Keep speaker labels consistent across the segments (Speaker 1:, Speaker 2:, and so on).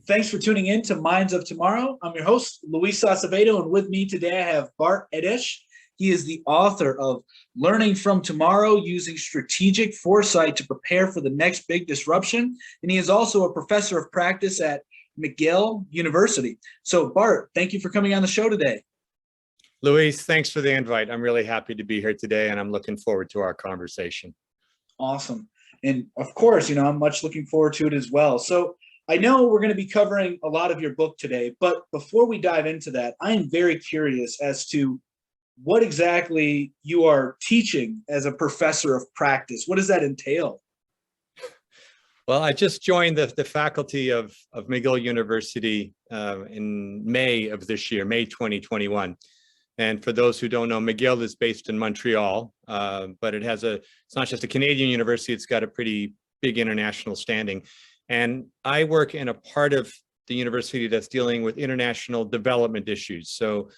Speaker 1: Thanks for tuning in to Minds of Tomorrow. I'm your host, Luis Acevedo, and with me today I have Bart Edes. He is the author of Learning from Tomorrow, Using Strategic Foresight to Prepare for the Next Big Disruption. And he is also a professor of practice at McGill University. So Bart, thank you for coming on the show today.
Speaker 2: Luis, thanks for the invite. I'm really happy to be here today, and I'm looking forward to our conversation.
Speaker 1: Awesome. And of course, I'm much looking forward to it as well. So I know we're going to be covering a lot of your book today, but before we dive into that, I am very curious as to what exactly you are teaching as a professor of practice. What does that entail?
Speaker 2: Well, I just joined the faculty of McGill University in May of this year, May 2021. And for those who don't know, McGill is based in Montreal, but it's not just a Canadian university, it's got a pretty big international standing. And I work in a part of the university that's dealing with international development issues. So,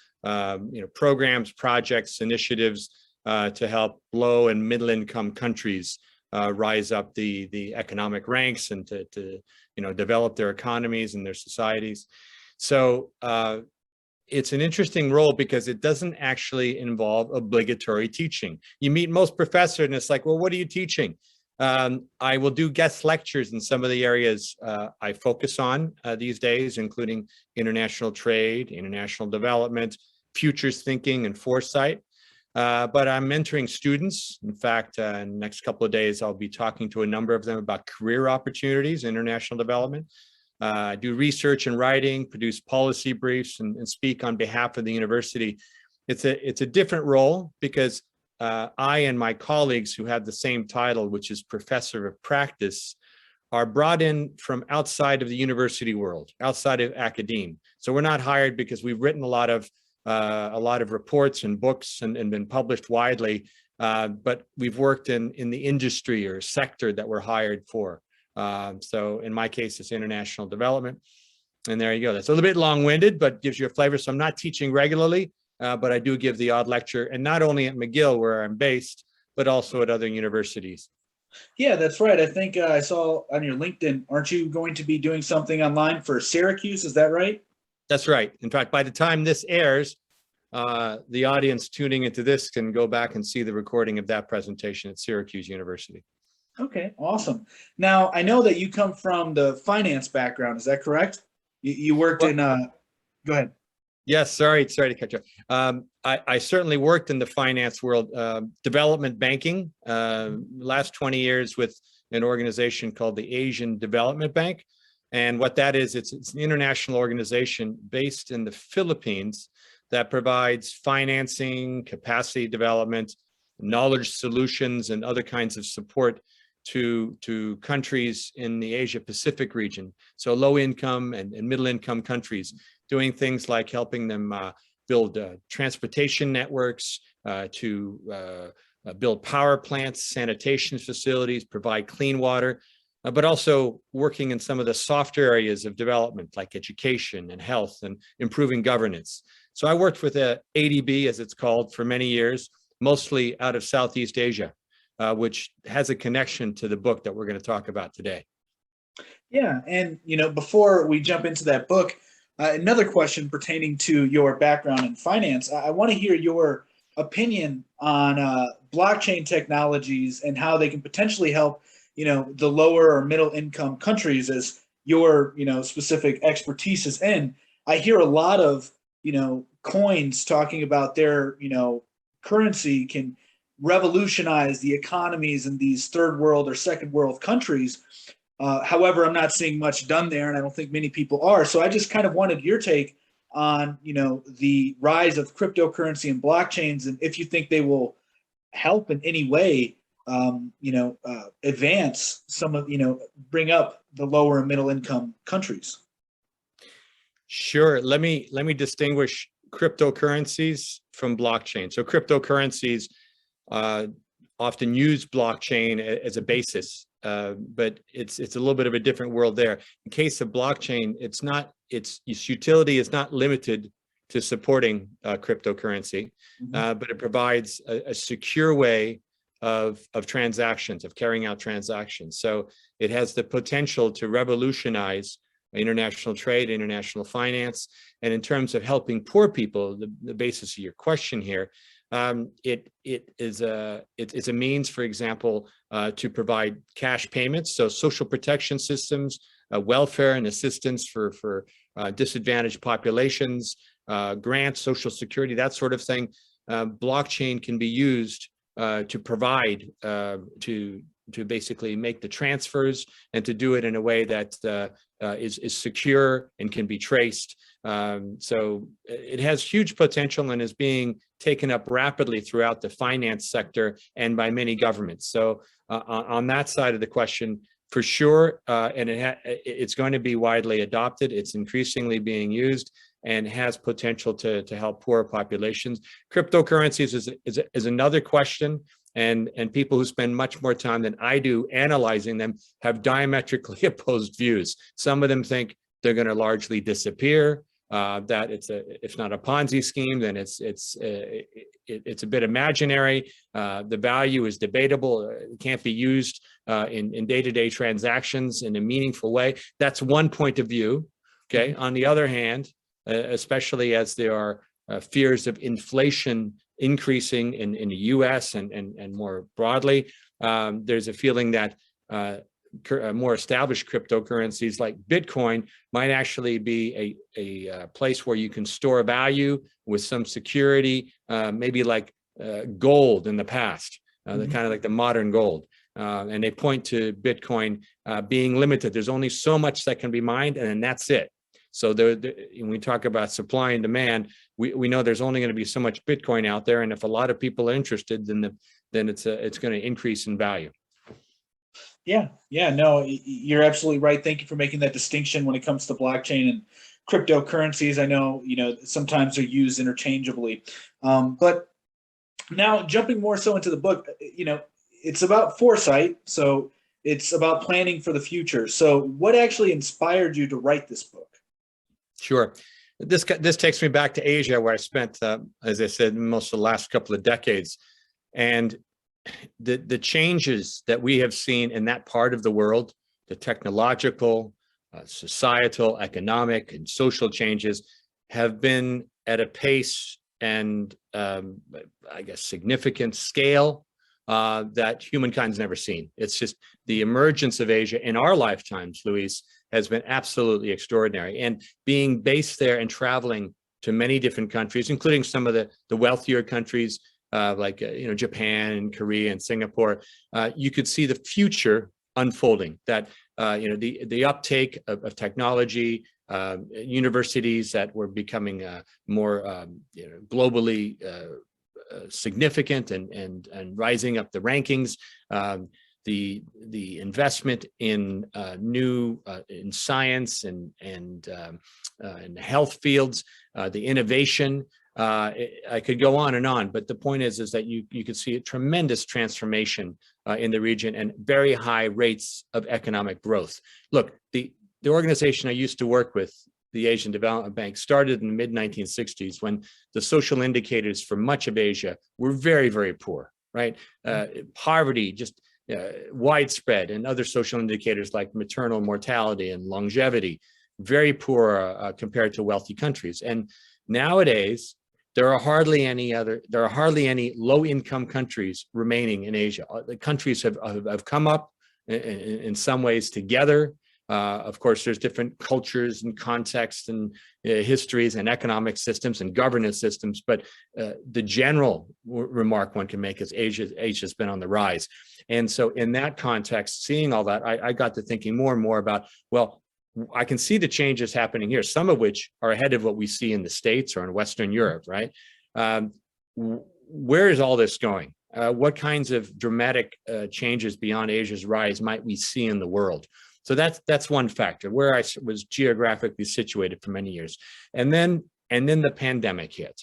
Speaker 2: programs, projects, initiatives to help low and middle income countries rise up the economic ranks and to develop their economies and their societies. So it's an interesting role because it doesn't actually involve obligatory teaching. You meet most professors and it's like, well, what are you teaching? I will do guest lectures in some of the areas I focus on these days, including international trade, international development, futures thinking, and foresight. But I'm mentoring students. In fact, in the next couple of days, I'll be talking to a number of them about career opportunities, international development. I do research and writing, produce policy briefs, and speak on behalf of the university. It's a different role because I and my colleagues who have the same title, which is Professor of Practice, are brought in from outside of the university world, outside of academia. So we're not hired because we've written a lot of reports and books and been published widely, but we've worked in the industry or sector that we're hired for. So in my case, it's international development. And there you go. That's a little bit long-winded, but gives you a flavor. So I'm not teaching regularly. But I do give the odd lecture, and not only at McGill where I'm based, but also at other universities.
Speaker 1: Yeah, that's right. I think I saw on your LinkedIn, aren't you going to be doing something online for Syracuse? Is that right?
Speaker 2: That's right. In fact, by the time this airs, the audience tuning into this can go back and see the recording of that presentation at Syracuse University.
Speaker 1: Okay, awesome. Now, I know that you come from the finance background. Is that correct? You worked in, go ahead.
Speaker 2: Yes, sorry to cut you off. I certainly worked in the finance world, development banking, last 20 years with an organization called the Asian Development Bank. And what that is, it's an international organization based in the Philippines that provides financing, capacity development, knowledge solutions, and other kinds of support to countries in the Asia Pacific region. So low income and middle income countries, doing things like helping them build transportation networks, to build power plants, sanitation facilities, provide clean water, but also working in some of the softer areas of development like education and health and improving governance. So I worked with ADB, as it's called, for many years, mostly out of Southeast Asia, which has a connection to the book that we're going to talk about today.
Speaker 1: Yeah, and before we jump into that book, another question pertaining to your background in finance. I want to hear your opinion on blockchain technologies and how they can potentially help, the lower or middle income countries, as your, specific expertise is in. I hear a lot of, coins talking about their, currency can revolutionize the economies in these third world or second world countries. However, I'm not seeing much done there, and I don't think many people are. So I just kind of wanted your take on, the rise of cryptocurrency and blockchains, and if you think they will help in any way, advance some of, bring up the lower and middle income countries.
Speaker 2: Sure. Let me distinguish cryptocurrencies from blockchain. So cryptocurrencies often use blockchain as a basis. But it's a little bit of a different world there. In case of blockchain, its utility is not limited to supporting cryptocurrency, but it provides a secure way of transactions, of carrying out transactions. So it has the potential to revolutionize international trade, international finance. And in terms of helping poor people, the basis of your question here, it's a means, for example, to provide cash payments, so social protection systems, welfare and assistance for disadvantaged populations, grants, social security, that sort of thing. Blockchain can be used to provide, to basically make the transfers and to do it in a way that is secure and can be traced. So it has huge potential and is being taken up rapidly throughout the finance sector and by many governments. So on that side of the question, for sure, and it's going to be widely adopted. It's increasingly being used and has potential to help poor populations. Cryptocurrencies is another question. And people who spend much more time than I do analyzing them have diametrically opposed views. Some of them think they're going to largely disappear, that if not a Ponzi scheme, then it's a bit imaginary. The value is debatable. It can't be used in day-to-day transactions in a meaningful way. That's one point of view. Okay. On the other hand, especially as there are fears of inflation increasing in the US and more broadly, there's a feeling that more established cryptocurrencies like Bitcoin might actually be a place where you can store value with some security, maybe like gold in the past, kind of like the modern gold. And they point to Bitcoin being limited. There's only so much that can be mined, and then that's it. So when we talk about supply and demand, we know there's only going to be so much Bitcoin out there, and if a lot of people are interested, then it's going to increase in value.
Speaker 1: Yeah, no, you're absolutely right. Thank you for making that distinction when it comes to blockchain and cryptocurrencies. I know, sometimes they're used interchangeably, but now jumping more so into the book, it's about foresight, so it's about planning for the future. So, what actually inspired you to write this book?
Speaker 2: Sure. This takes me back to Asia, where I spent, as I said, most of the last couple of decades. And the changes that we have seen in that part of the world, the technological, societal, economic, and social changes have been at a pace and, I guess, significant scale that humankind's never seen. It's just the emergence of Asia in our lifetimes, Luis, has been absolutely extraordinary. And being based there and traveling to many different countries, including some of the wealthier countries like Japan and Korea and Singapore, you could see the future unfolding. That the uptake of technology, universities that were becoming more globally significant and rising up the rankings. The investment in in science and in the health fields, the innovation. I could go on and on, but the point is that you could see a tremendous transformation in the region and very high rates of economic growth. Look, the organization I used to work with, the Asian Development Bank, started in the mid-1960s when the social indicators for much of Asia were very, very poor, right? Poverty, just widespread, and other social indicators like maternal mortality and longevity, very poor compared to wealthy countries. And nowadays, there are hardly any low-income countries remaining in Asia. The countries have come up in some ways together. Of course, there's different cultures and contexts and histories and economic systems and governance systems, but the general remark one can make is Asia's been on the rise. And so in that context, seeing all that, I got to thinking more and more about, well, I can see the changes happening here, some of which are ahead of what we see in the States or in Western Europe, right? Where is all this going? What kinds of dramatic changes beyond Asia's rise might we see in the world? So that's one factor, where I was geographically situated for many years. And then the pandemic hit.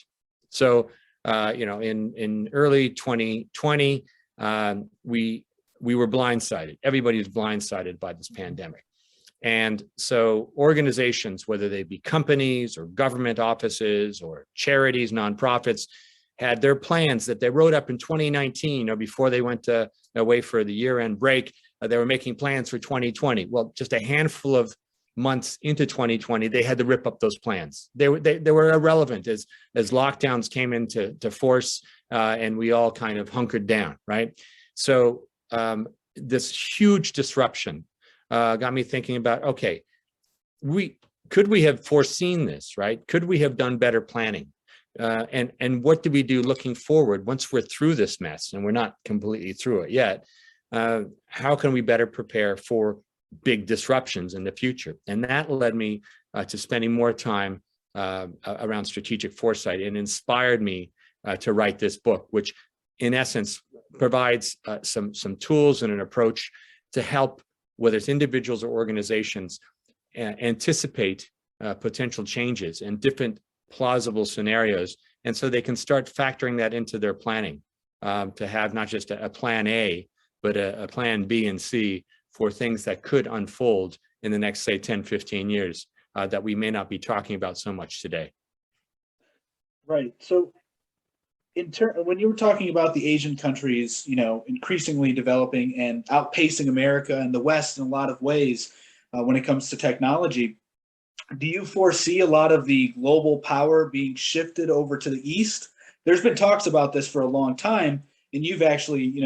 Speaker 2: So, in early 2020, we were blindsided. Everybody was blindsided by this pandemic. And so organizations, whether they be companies or government offices or charities, nonprofits, had their plans that they wrote up in 2019 or before they went away for the year-end break. They were making plans for 2020. Well, just a handful of months into 2020, they had to rip up those plans. They were irrelevant as lockdowns came into force, and we all kind of hunkered down, right? So this huge disruption got me thinking about, okay, could we have foreseen this, right? Could we have done better planning? And what do we do looking forward once we're through this mess, and we're not completely through it yet? How can we better prepare for big disruptions in the future? And that led me to spending more time around strategic foresight, and inspired me to write this book, which in essence provides some tools and an approach to help, whether it's individuals or organizations, anticipate potential changes and different plausible scenarios. And so they can start factoring that into their planning, to have not just a plan A, but a plan B and C for things that could unfold in the next, say, 10, 15 years that we may not be talking about so much today.
Speaker 1: Right. So when you were talking about the Asian countries, increasingly developing and outpacing America and the West in a lot of ways when it comes to technology, do you foresee a lot of the global power being shifted over to the East? There's been talks about this for a long time, and you've actually,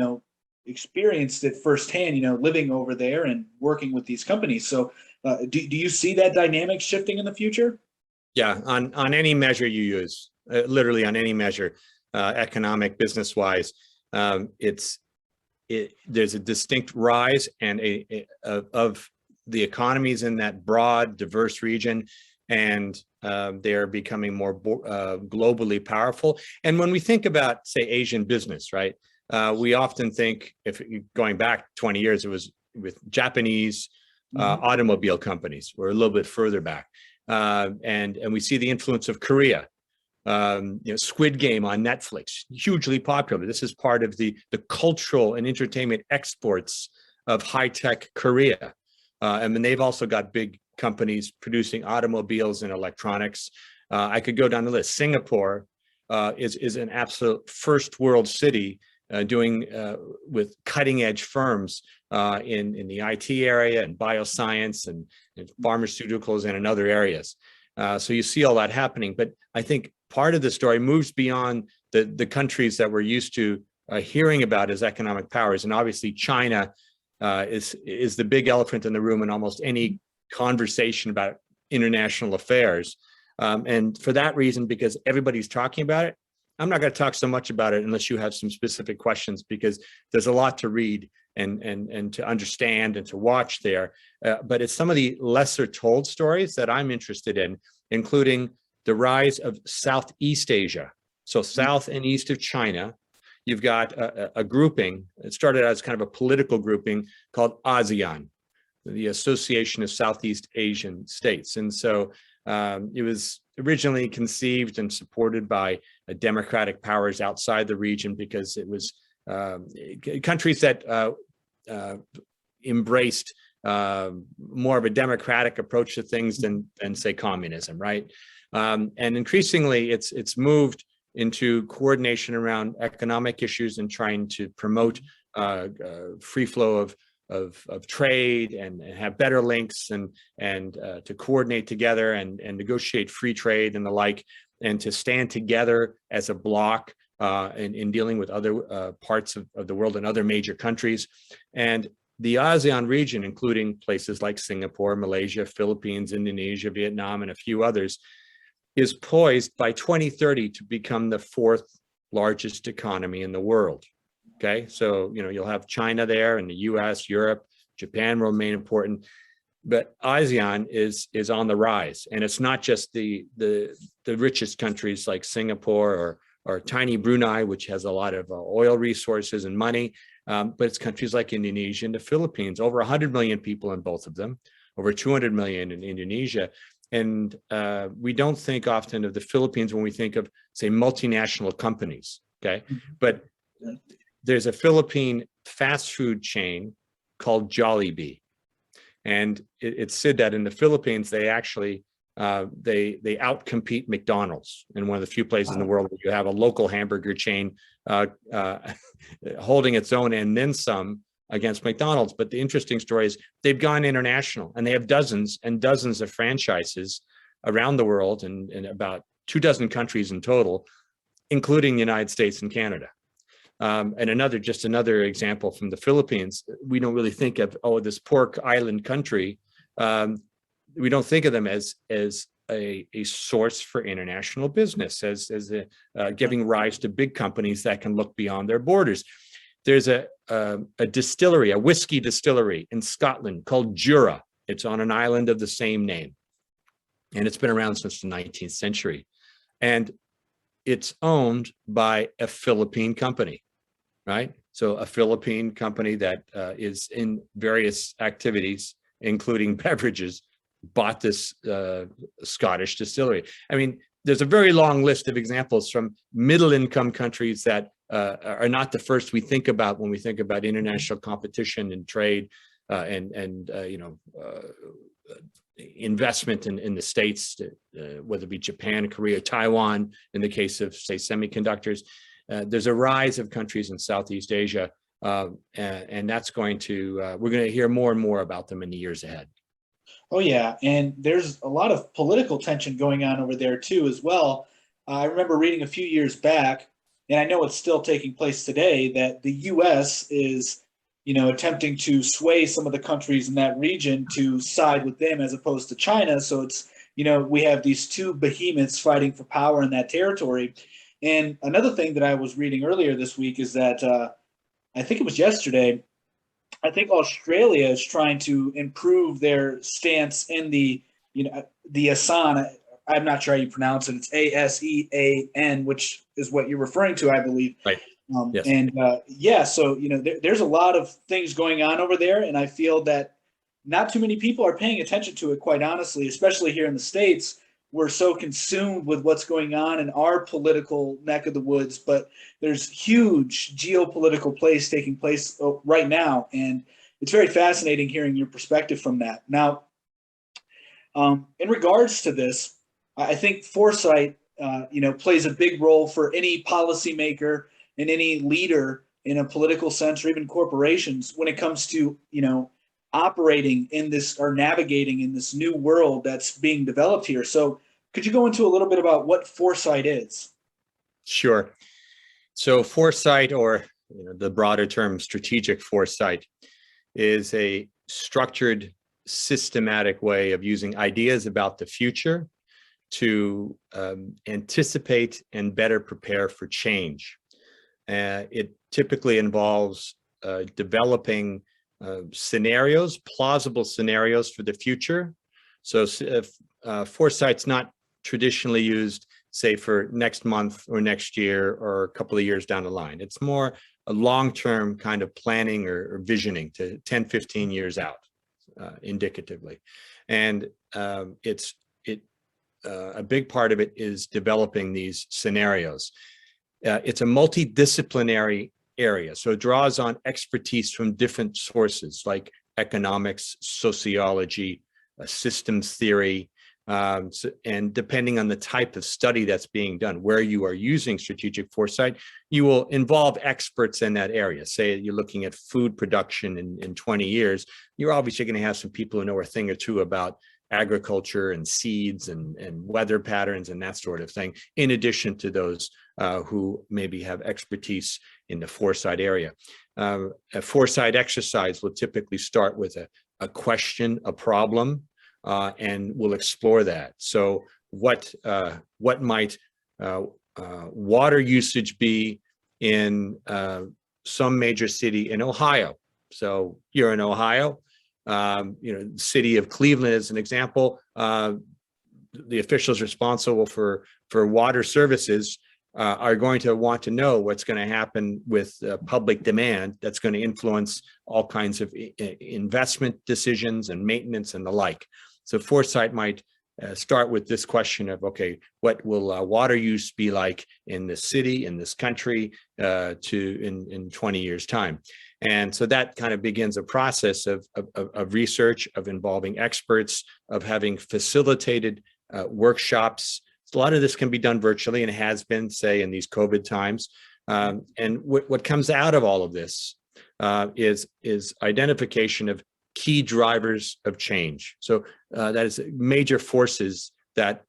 Speaker 1: experienced it firsthand, living over there and working with these companies. So do you see that dynamic shifting in the future?
Speaker 2: Yeah, on any measure you use, literally on any measure, economic, business-wise, there's a distinct rise and of the economies in that broad, diverse region, and they are becoming more globally powerful. And when we think about, say, Asian business, right, we often think, if going back 20 years, it was with Japanese automobile companies. We're a little bit further back, and we see the influence of Korea. Squid Game on Netflix, hugely popular. This is part of the cultural and entertainment exports of high-tech Korea. And then they've also got big companies producing automobiles and electronics. I could go down the list. Singapore is an absolute first world city doing with cutting edge firms in the IT area and bioscience and pharmaceuticals and in other areas. So you see all that happening. But I think part of the story moves beyond the countries that we're used to hearing about as economic powers. And obviously China is the big elephant in the room in almost any conversation about international affairs. And for that reason, because everybody's talking about it, I'm not going to talk so much about it unless you have some specific questions, because there's a lot to read and to understand and to watch there. But it's some of the lesser told stories that I'm interested in, including the rise of Southeast Asia. So south and east of China, you've got a grouping. It started as kind of a political grouping called ASEAN, the Association of Southeast Asian States. And so it was originally conceived and supported by democratic powers outside the region, because it was countries that embraced more of a democratic approach to things than say communism, right? And increasingly, it's moved into coordination around economic issues and trying to promote free flow of trade and have better links and to coordinate together and negotiate free trade and the like, and to stand together as a bloc in dealing with other parts of the world and other major countries. And the ASEAN region, including places like Singapore, Malaysia, Philippines, Indonesia, Vietnam, and a few others, is poised by 2030 to become the fourth largest economy in the world. Okay, so you'll have China there, and the U.S., Europe, Japan will remain important, but ASEAN is on the rise, and it's not just the richest countries like Singapore or tiny Brunei, which has a lot of oil resources and money, but it's countries like Indonesia and the Philippines, over 100 million people in both of them, over 200 million in Indonesia. And we don't think often of the Philippines when we think of, say, multinational companies, okay? But there's a Philippine fast food chain called Jollibee. And it's said that in the Philippines, they actually, they outcompete McDonald's, in one of the few places in the world where you have a local hamburger chain holding its own and then some against McDonald's. But the interesting story is they've gone international, and they have dozens and dozens of franchises around the world, and about 24 countries in total, including the United States and Canada. And another example from the Philippines, we don't really think of, this pork island country. We don't think of them as a source for international business, as giving rise to big companies that can look beyond their borders. There's a distillery, a whiskey distillery in Scotland called Jura. It's on an island of the same name, and it's been around since the 19th century. And it's owned by a Philippine company, right? So a Philippine company that is in various activities, including beverages, bought this Scottish distillery. I mean, there's a very long list of examples from middle-income countries that are not the first we think about when we think about international competition and trade and investment in the States, whether it be Japan, Korea, Taiwan, in the case of, say, semiconductors. There's a rise of countries in Southeast Asia, and that's we're going to hear more and more about them in the years ahead.
Speaker 1: Oh, yeah. And there's a lot of political tension going on over there, too, as well. I remember reading a few years back, and I know it's still taking place today, that the U.S. is attempting to sway some of the countries in that region to side with them as opposed to China. So it's, we have these two behemoths fighting for power in that territory. And another thing that I was reading earlier this week is that I think it was yesterday, I think Australia is trying to improve their stance in the ASEAN. I'm not sure how you pronounce it. It's ASEAN, which is what you're referring to, I believe.
Speaker 2: Right. Yes.
Speaker 1: And so there's a lot of things going on over there, and I feel that not too many people are paying attention to it, quite honestly, especially here in the States. We're so consumed with what's going on in our political neck of the woods, but there's huge geopolitical plays taking place right now, and it's very fascinating hearing your perspective from that. Now, in regards to this, I think foresight, plays a big role for any policymaker and any leader in a political sense, or even corporations, when it comes to, operating in this or navigating in this new world that's being developed here. So could you go into a little bit about what foresight is?
Speaker 2: Sure. So foresight, or the broader term strategic foresight, is a structured, systematic way of using ideas about the future to anticipate and better prepare for change. It typically involves developing scenarios, plausible scenarios for the future. So foresight's not traditionally used, say, for next month or next year or a couple of years down the line. It's more a long-term kind of planning or visioning to 10, 15 years out, indicatively. And a big part of it is developing these scenarios. It's a multidisciplinary area, so it draws on expertise from different sources like economics, sociology, systems theory, and depending on the type of study that's being done, where you are using strategic foresight, you will involve experts in that area. Say you're looking at food production in 20 years, you're obviously going to have some people who know a thing or two about agriculture and seeds and weather patterns and that sort of thing, in addition to those who maybe have expertise in the foresight area. A foresight exercise will typically start with a question, a problem, and we'll explore that. So what might water usage be in some major city in Ohio? So you're in Ohio, the city of Cleveland as an example, the officials responsible for water services are going to want to know what's going to happen with public demand that's going to influence all kinds of investment decisions and maintenance and the like. So foresight might start with this question of, okay, what will water use be like in this city, in this country, in 20 years' time? And so that kind of begins a process of research, of involving experts, of having facilitated workshops. So a lot of this can be done virtually, and has been, say, in these COVID times. And what comes out of all of this is identification of key drivers of change. So that is major forces that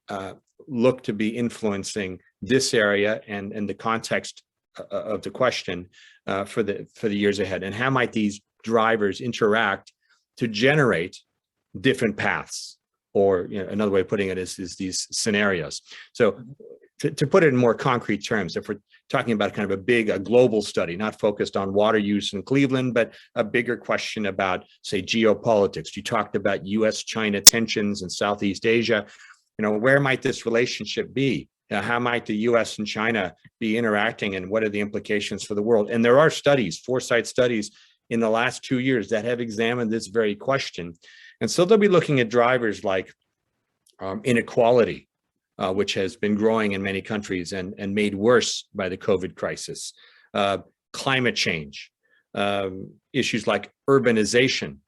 Speaker 2: look to be influencing this area and the context of the question for the years ahead. And how might these drivers interact to generate different paths? Or another way of putting it is these scenarios. So to put it in more concrete terms, if we're talking about kind of a global study, not focused on water use in Cleveland, but a bigger question about, say, geopolitics. You talked about US-China tensions in Southeast Asia. Where might this relationship be? How might the US and China be interacting, and what are the implications for the world? And there are studies, foresight studies, in the last 2 years that have examined this very question. And so they'll be looking at drivers like inequality, which has been growing in many countries and made worse by the COVID crisis, climate change, issues like urbanization.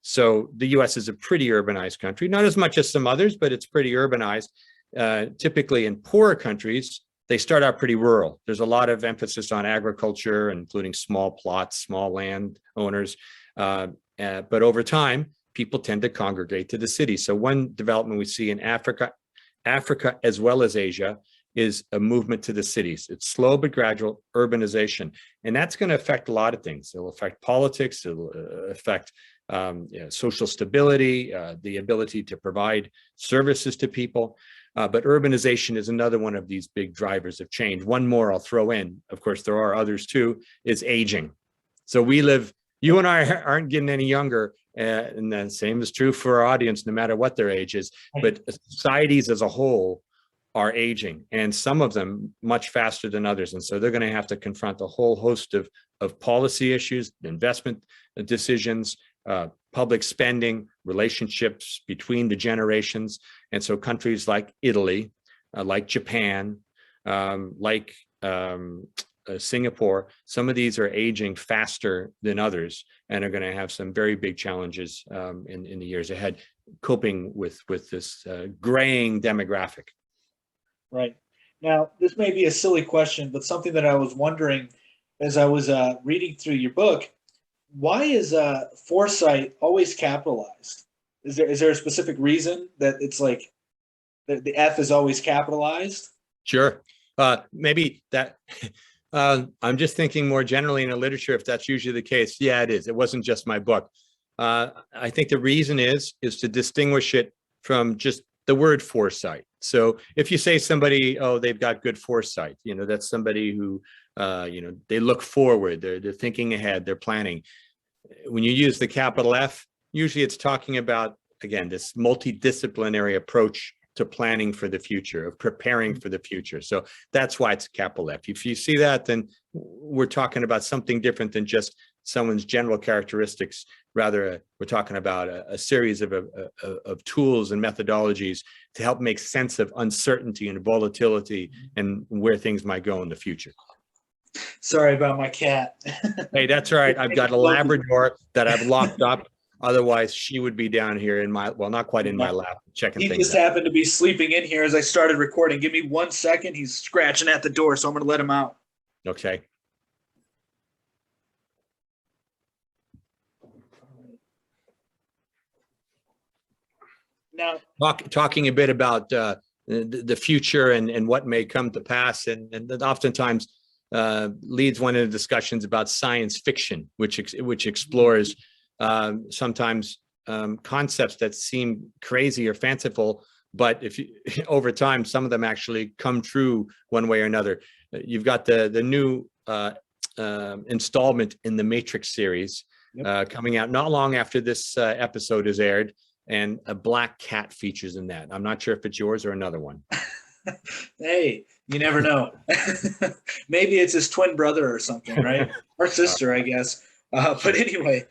Speaker 2: So the US is a pretty urbanized country, not as much as some others, but it's pretty urbanized. Typically in poorer countries, they start out pretty rural. There's a lot of emphasis on agriculture, including small plots, small land owners. But over time, people tend to congregate to the city. So one development we see in Africa as well as Asia is a movement to the cities. It's slow but gradual urbanization. And that's going to affect a lot of things. It'll affect politics, it'll affect social stability, the ability to provide services to people. But urbanization is another one of these big drivers of change. One more I'll throw in, of course, there are others too, is aging. So you and I aren't getting any younger, and the same is true for our audience, no matter what their age is, but societies as a whole are aging, and some of them much faster than others. And so they're going to have to confront a whole host of policy issues, investment decisions, public spending, relationships between the generations. And so countries like Italy, like Japan, like Singapore, some of these are aging faster than others and are going to have some very big challenges in the years ahead, coping with this graying demographic.
Speaker 1: Right. Now, this may be a silly question, but something that I was wondering as I was reading through your book, why is foresight always capitalized? Is there a specific reason that it's like the F is always capitalized?
Speaker 2: Sure. Maybe that I'm just thinking more generally in the literature, if that's usually the case. Yeah, it is. It wasn't just my book. I think the reason is to distinguish it from just the word foresight. So if you say somebody, oh, they've got good foresight, that's somebody who, they look forward, they're thinking ahead, they're planning. When you use the capital F, usually it's talking about, again, this multidisciplinary approach to planning for the future, of preparing for the future. So that's why it's capital F. If you see that, then we're talking about something different than just someone's general characteristics. Rather, we're talking about a series of tools and methodologies to help make sense of uncertainty and volatility and where things might go in the future.
Speaker 1: Sorry about my cat.
Speaker 2: Hey, that's all right. I've got a Labrador that I've locked up. Otherwise, she would be down here in my, well, not quite in my lap, checking things out. He
Speaker 1: just happened to be sleeping in here as I started recording. Give me 1 second. He's scratching at the door, so I'm going to let him out.
Speaker 2: Okay.
Speaker 1: Now,
Speaker 2: talking a bit about the future and what may come to pass, and oftentimes leads one into discussions about science fiction, which explores sometimes concepts that seem crazy or fanciful, but over time, some of them actually come true one way or another. You've got the new installment in the Matrix series coming out not long after this episode is aired, and a black cat features in that. I'm not sure if it's yours or another one.
Speaker 1: Hey, you never know. Maybe it's his twin brother or something, right? Or sister, I guess. But anyway,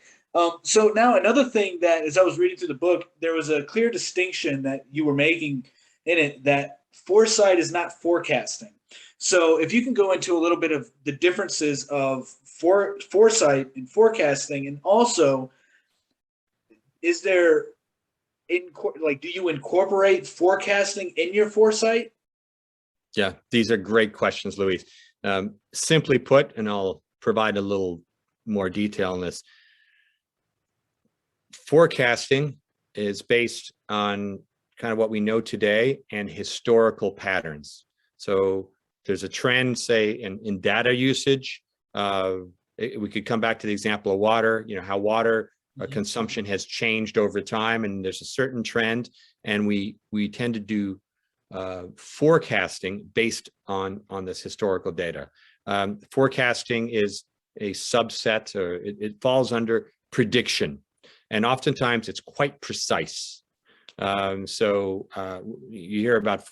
Speaker 1: so now another thing that, as I was reading through the book, there was a clear distinction that you were making in it, that foresight is not forecasting. So if you can go into a little bit of the differences of foresight and forecasting, and also, is there, do you incorporate forecasting in your foresight?
Speaker 2: Yeah, these are great questions, Louise. Simply put, and I'll provide a little more detail in this. Forecasting is based on kind of what we know today and historical patterns. So there's a trend, say, in data usage. We could come back to the example of water, how water consumption has changed over time, and there's a certain trend, and we tend to do forecasting based on this historical data. Forecasting is a subset, or it falls under prediction, and oftentimes it's quite precise. So you hear about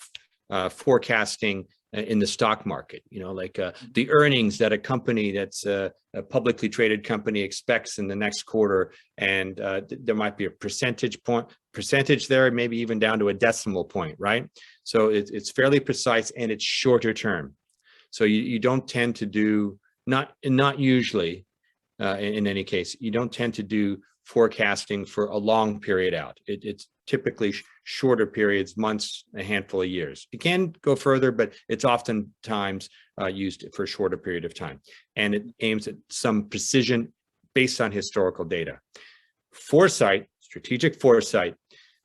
Speaker 2: forecasting in the stock market, like the earnings that a company that's a publicly traded company expects in the next quarter, and there might be a percentage there, maybe even down to a decimal point, right? So it's fairly precise, and it's shorter term. So you don't tend to do, not usually, in any case, you don't tend to do forecasting for a long period out. It's typically shorter periods, months, a handful of years. It can go further, but it's oftentimes used for a shorter period of time. And it aims at some precision based on historical data. Foresight, strategic foresight,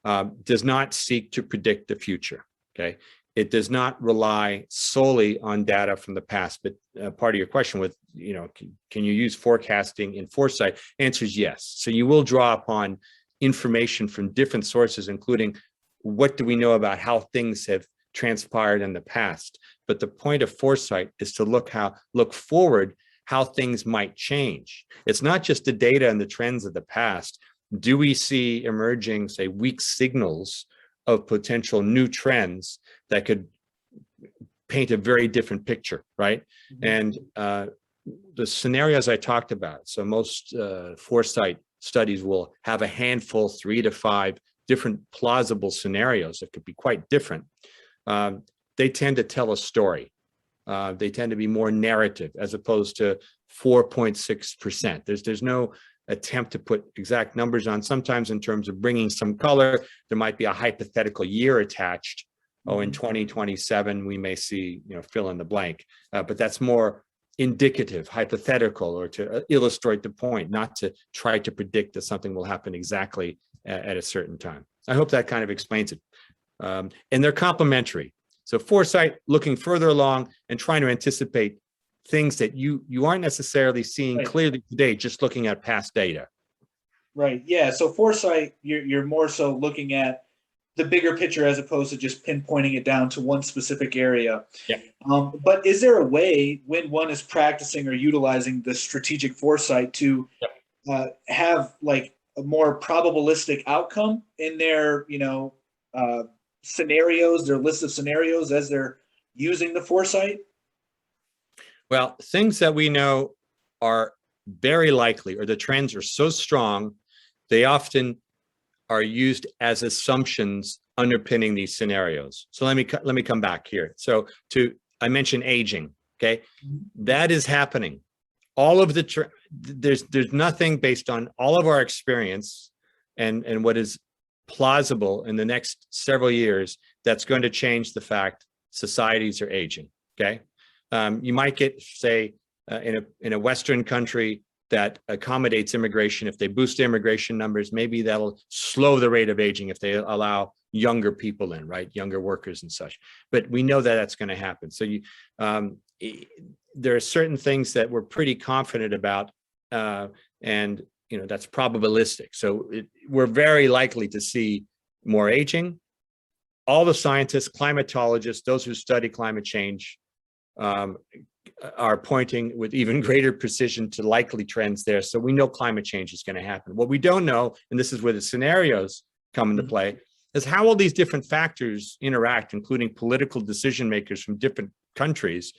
Speaker 2: does not seek to predict the future, okay? It does not rely solely on data from the past, but part of your question with, can you use forecasting in foresight? Answer is yes. So you will draw upon information from different sources, including what do we know about how things have transpired in the past. But the point of foresight is to look forward, how things might change. It's not just the data and the trends of the past. Do we see emerging, say, weak signals of potential new trends that could paint a very different picture, right? And the scenarios I talked about, so most foresight studies will have a handful, 3 to 5 different plausible scenarios that could be quite different. They tend to tell a story. They tend to be more narrative as opposed to 4.6%. There's no attempt to put exact numbers on. Sometimes in terms of bringing some color, there might be a hypothetical year attached. Oh, in 2027, we may see, fill in the blank. But that's more indicative, hypothetical, or to illustrate the point, not to try to predict that something will happen exactly at a certain time. I hope that kind of explains it. And they're complementary. So foresight, looking further along and trying to anticipate things that you aren't necessarily seeing clearly today, just looking at past data.
Speaker 1: Right. Yeah. So foresight, you're more so looking at the bigger picture as opposed to just pinpointing it down to one specific area.
Speaker 2: Yeah.
Speaker 1: But is there a way when one is practicing or utilizing the strategic foresight to have like a more probabilistic outcome in their, scenarios, their list of scenarios as they're using the foresight?
Speaker 2: Well, things that we know are very likely, or the trends are so strong, they often are used as assumptions underpinning these scenarios. So let me come back here. So I mentioned aging, okay? That is happening. All of there's nothing based on all of our experience and what is plausible in the next several years that's going to change the fact societies are aging, okay? You might get, say, in a Western country that accommodates immigration. If they boost the immigration numbers, maybe that'll slow the rate of aging if they allow younger people in, right? Younger workers and such. But we know that that's going to happen. So there are certain things that we're pretty confident about, and that's probabilistic. So we're very likely to see more aging. All the scientists, climatologists, those who study climate change, are pointing with even greater precision to likely trends there. So we know climate change is going to happen. What we don't know, and this is where the scenarios come into play, is how will these different factors interact, including political decision makers from different countries.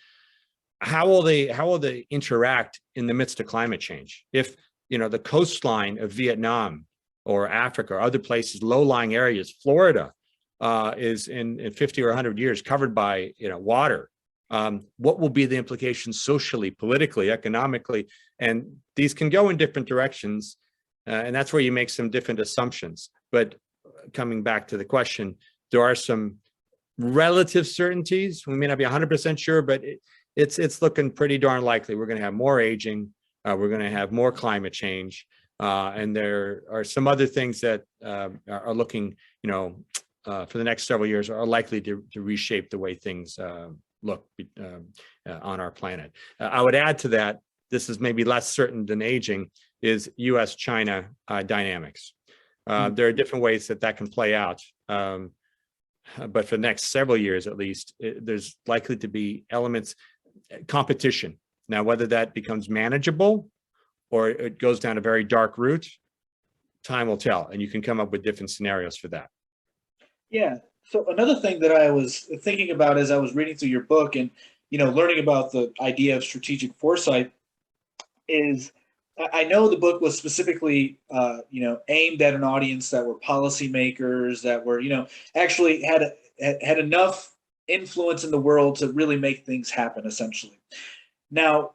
Speaker 2: How will they interact in the midst of climate change? If the coastline of Vietnam or Africa or other places, low-lying areas, Florida, is in 50 or 100 years covered by water. What will be the implications socially, politically, economically? And these can go in different directions, and that's where you make some different assumptions. But coming back to the question, there are some relative certainties. We may not be 100% sure, but it's looking pretty darn likely we're going to have more aging. We're going to have more climate change. And there are some other things that are looking, for the next several years are likely to reshape the way things look on our planet. I would add to that, this is maybe less certain than aging, is US-China dynamics. There are different ways that can play out. But for the next several years, at least, there's likely to be competition. Now, whether that becomes manageable or it goes down a very dark route, time will tell, and you can come up with different scenarios for that.
Speaker 1: Yeah. So another thing that I was thinking about as I was reading through your book and, learning about the idea of strategic foresight is I know the book was specifically, aimed at an audience that were policymakers that were, actually had enough influence in the world to really make things happen, essentially. Now,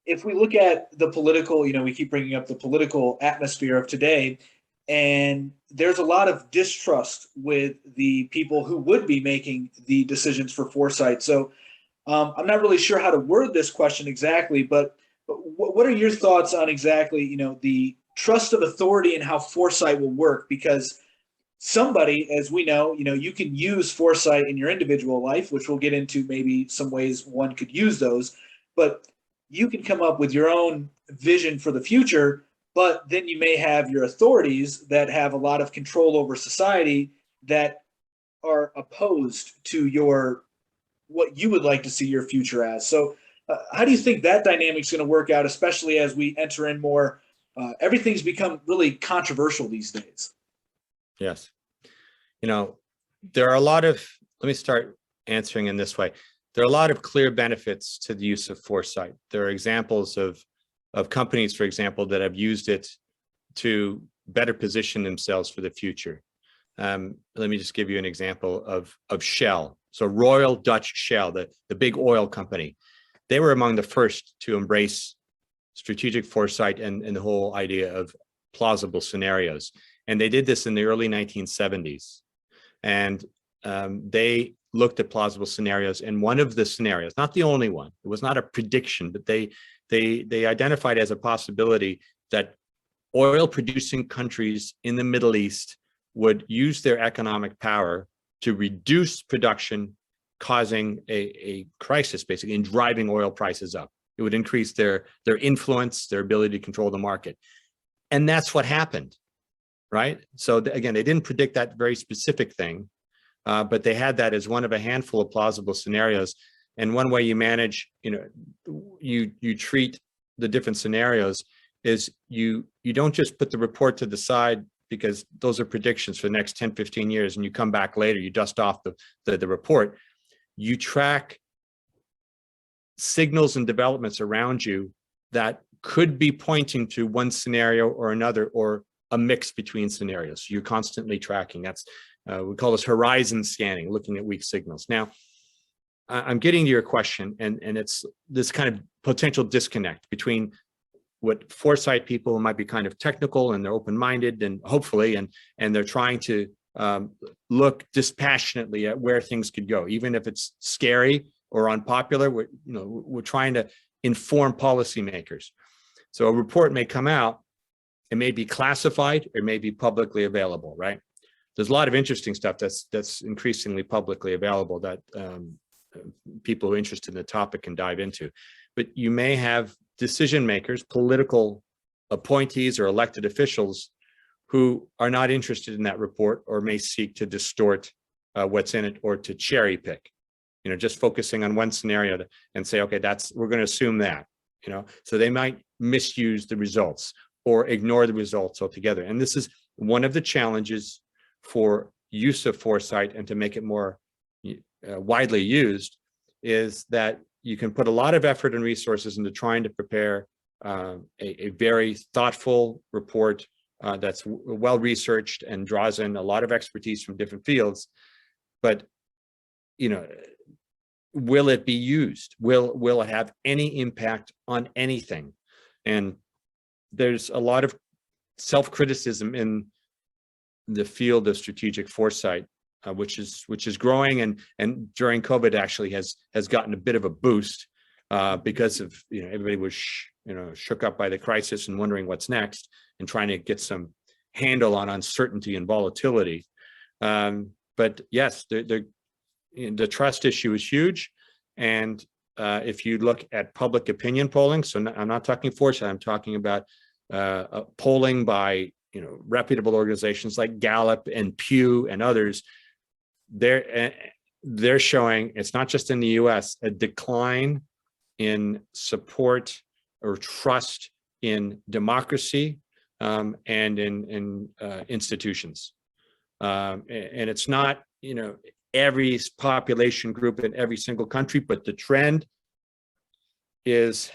Speaker 1: if we look at the political, we keep bringing up the political atmosphere of today, and there's a lot of distrust with the people who would be making the decisions for foresight. So I'm not really sure how to word this question exactly, but what are your thoughts on exactly, the trust of authority and how foresight will work? Because somebody, as we know, you can use foresight in your individual life, which we'll get into maybe some ways one could use those, but you can come up with your own vision for the future, but then you may have your authorities that have a lot of control over society that are opposed to what you would like to see your future as. So how do you think that dynamic is going to work out, especially as we enter in more, everything's become really controversial these days?
Speaker 2: Yes. There are a lot of, let me start answering in this way. There are a lot of clear benefits to the use of foresight. There are examples of companies, for example, that have used it to better position themselves for the future. Let me just give you an example of Shell. So Royal Dutch Shell, the big oil company, they were among the first to embrace strategic foresight and the whole idea of plausible scenarios. And they did this in the early 1970s. And they looked at plausible scenarios. And one of the scenarios, not the only one, it was not a prediction, but they identified as a possibility that oil producing countries in the Middle East would use their economic power to reduce production, causing a crisis, basically, in driving oil prices up. It would increase their influence, their ability to control the market. And that's what happened, right? So again, they didn't predict that very specific thing, but they had that as one of a handful of plausible scenarios. And one way you manage, you treat the different scenarios is you don't just put the report to the side because those are predictions for the next 10, 15 years, and you come back later, you dust off the report. You track signals and developments around you that could be pointing to one scenario or another, or a mix between scenarios. You're constantly tracking. That's we call this horizon scanning, looking at weak signals. Now, I'm getting to your question, and it's this kind of potential disconnect between what foresight people who might be kind of technical and they're open-minded and hopefully, and they're trying to look dispassionately at where things could go, even if it's scary or unpopular. We're trying to inform policymakers. So a report may come out, it may be classified, it may be publicly available, right? There's a lot of interesting stuff that's increasingly publicly available that people who are interested in the topic can dive into. But you may have decision makers, political appointees or elected officials who are not interested in that report, or may seek to distort what's in it, or to cherry pick, just focusing on one scenario and say, okay, we're going to assume that, so they might misuse the results or ignore the results altogether. And this is one of the challenges for use of foresight, and to make it more widely used, is that you can put a lot of effort and resources into trying to prepare a very thoughtful report that's well researched and draws in a lot of expertise from different fields. But will it be used? Will it have any impact on anything? And there's a lot of self-criticism in the field of strategic foresight, which is growing, and during COVID actually has gotten a bit of a boost, because of, everybody was, shook up by the crisis and wondering what's next and trying to get some handle on uncertainty and volatility. But yes, the trust issue is huge. And if you look at public opinion polling, so I'm not talking Foresight, I'm talking about polling by reputable organizations like Gallup and Pew and others. They're showing, it's not just in the US, a decline in support or trust in democracy and in institutions. And it's not, every population group in every single country, but the trend is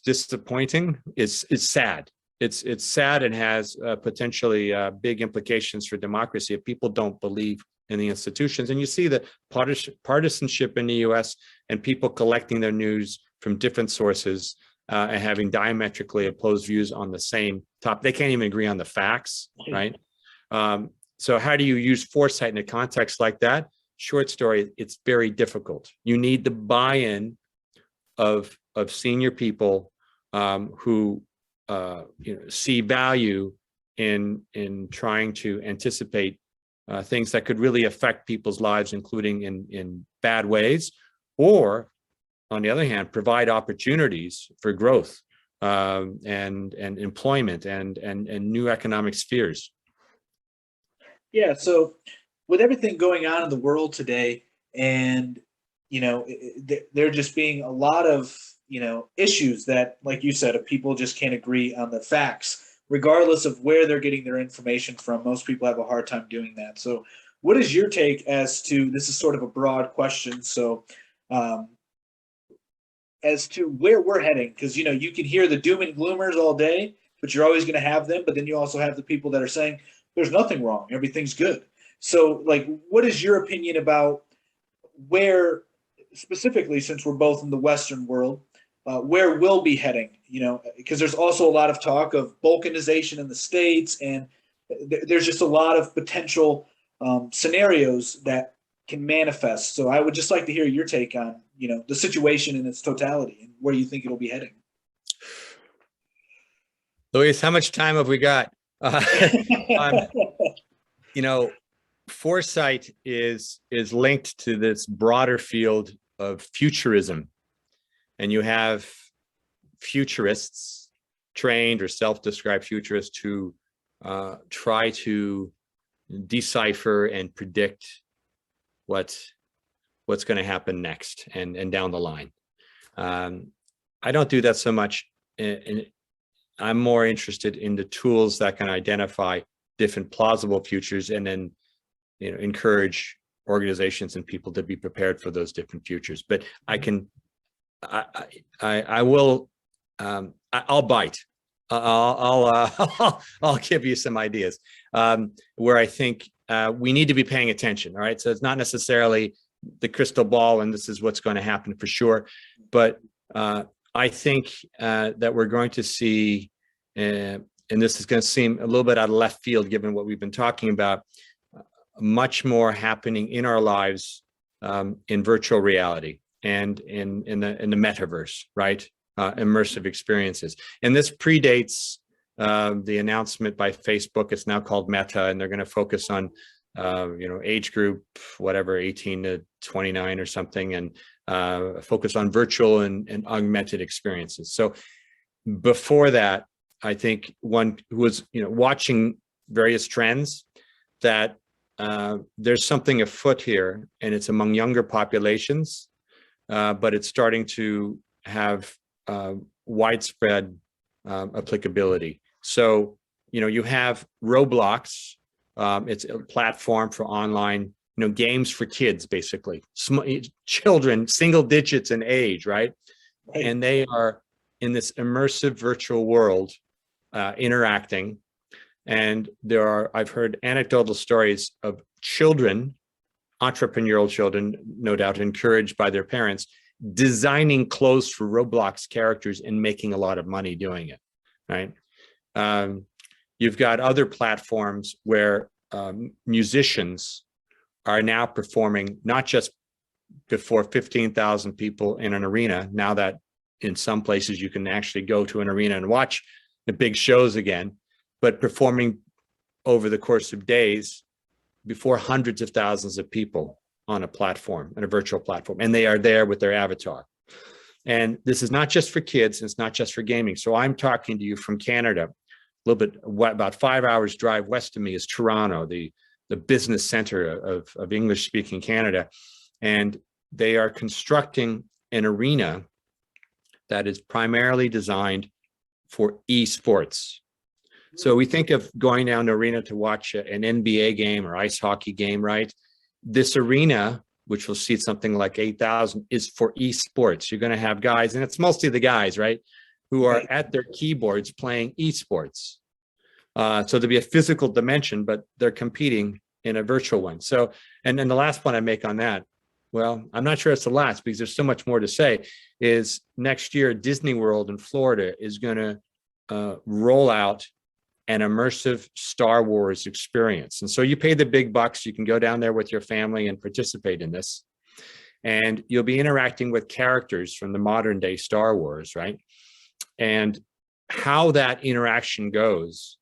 Speaker 2: disappointing. It's sad. It's sad and has potentially big implications for democracy if people don't believe in the institutions. And you see the partisanship in the US and people collecting their news from different sources and having diametrically opposed views on the same topic. They can't even agree on the facts, right? So how do you use foresight in a context like that? Short story, it's very difficult. You need the buy-in of senior people who see value in trying to anticipate things that could really affect people's lives, including in bad ways, or on the other hand, provide opportunities for growth and employment and new economic spheres.
Speaker 1: Yeah, so with everything going on in the world today, and there just being a lot of issues that, like you said, people just can't agree on the facts, regardless of where they're getting their information from. Most people have a hard time doing that. So, what is your take as to, this is sort of a broad question, so as to where we're heading? Because you can hear the doom and gloomers all day, but you're always going to have them. But then you also have the people that are saying there's nothing wrong, everything's good. So, like, what is your opinion about where, specifically, since we're both in the Western world, where we'll be heading? Because there's also a lot of talk of balkanization in the States, and there's just a lot of potential scenarios that can manifest. So I would just like to hear your take on, the situation in its totality and where you think it'll be heading.
Speaker 2: Luis, how much time have we got? Foresight is linked to this broader field of futurism. And you have futurists, trained or self-described futurists, who try to decipher and predict what's going to happen next and down the line. I don't do that so much. And I'm more interested in the tools that can identify different plausible futures and then encourage organizations and people to be prepared for those different futures. But I'll bite. I'll give you some ideas where I think we need to be paying attention. All right, so it's not necessarily the crystal ball and this is what's going to happen for sure, but I think that we're going to see, and this is going to seem a little bit out of left field given what we've been talking about, much more happening in our lives in virtual reality and in the metaverse, right? Immersive experiences. And this predates the announcement by Facebook. It's now called Meta, and they're going to focus on age group, whatever, 18 to 29 or something, and focus on virtual and augmented experiences. So before that, I think one who was watching various trends, that there's something afoot here, and it's among younger populations, but it's starting to have widespread applicability. So, you have Roblox. It's a platform for online, games for kids, basically. Children, single digits in age, right? And they are in this immersive virtual world interacting. And I've heard anecdotal stories of children, entrepreneurial children, no doubt encouraged by their parents, designing clothes for Roblox characters and making a lot of money doing it, right? You've got other platforms where musicians are now performing not just before 15,000 people in an arena. Now that in some places you can actually go to an arena and watch the big shows again, but performing over the course of days before hundreds of thousands of people on a platform, on a virtual platform, and they are there with their avatar. And this is not just for kids, it's not just for gaming. So I'm talking to you from Canada, a little bit, about 5 hours drive west of me is Toronto, the business center of English-speaking Canada. And they are constructing an arena that is primarily designed for esports. So we think of going down to arena to watch an NBA game or ice hockey game, right? This arena, which will seat something like 8,000, is for esports. You're going to have guys, and it's mostly the guys, right, who are at their keyboards playing esports. So there'll be a physical dimension, but they're competing in a virtual one. So, and then the last point I make on that, well, I'm not sure it's the last because there's so much more to say, is next year, Disney World in Florida is going to roll out an immersive Star Wars experience. And so you pay the big bucks, you can go down there with your family and participate in this. And you'll be interacting with characters from the modern day Star Wars, right? And how that interaction goes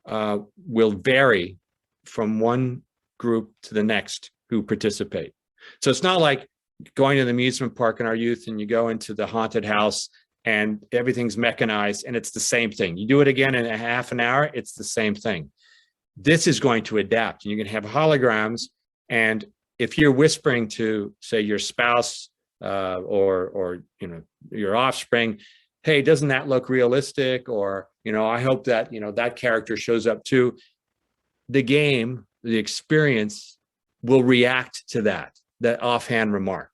Speaker 2: will vary from one group to the next who participate. So it's not like going to the amusement park in our youth and you go into the haunted house and everything's mechanized and it's the same thing. You do it again in a half an hour, it's the same thing. This is going to adapt. You're going to have holograms, and if you're whispering to, say, your spouse or you know, your offspring, hey, doesn't that look realistic? Or, you know, I hope that, you know, that character shows up too. The game, the experience will react to that offhand remark.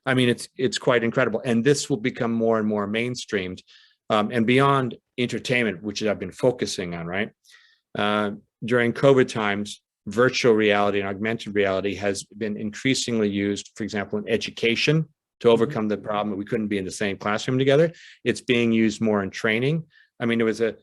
Speaker 2: I mean, it's quite incredible. And this will become more and more mainstreamed and beyond entertainment, which I've been focusing on, right? During COVID times, virtual reality and augmented reality has been increasingly used, for example, in education to overcome the problem that we couldn't be in the same classroom together. It's being used more in training. I mean, there was you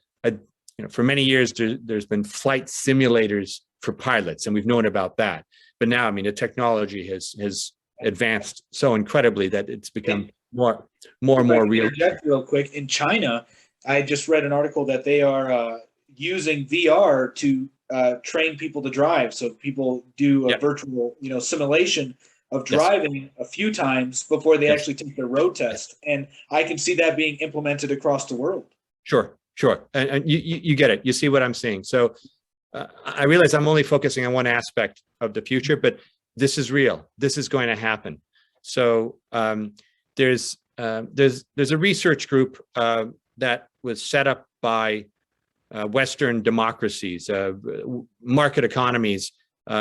Speaker 2: know, for many years, there's been flight simulators for pilots, and we've known about that. But now, I mean, the technology has advanced so incredibly that it's become more and more real.
Speaker 1: Real quick, in China, I just read an article that they are using VR to train people to drive. So people do a virtual, you know, simulation of driving a few times before they actually take their road test. And I can see that being implemented across the world.
Speaker 2: Sure. And you get it. You see what I'm saying. So I realize I'm only focusing on one aspect of the future, but this is real. This is going to happen. So there's a research group that was set up by Western democracies, market economies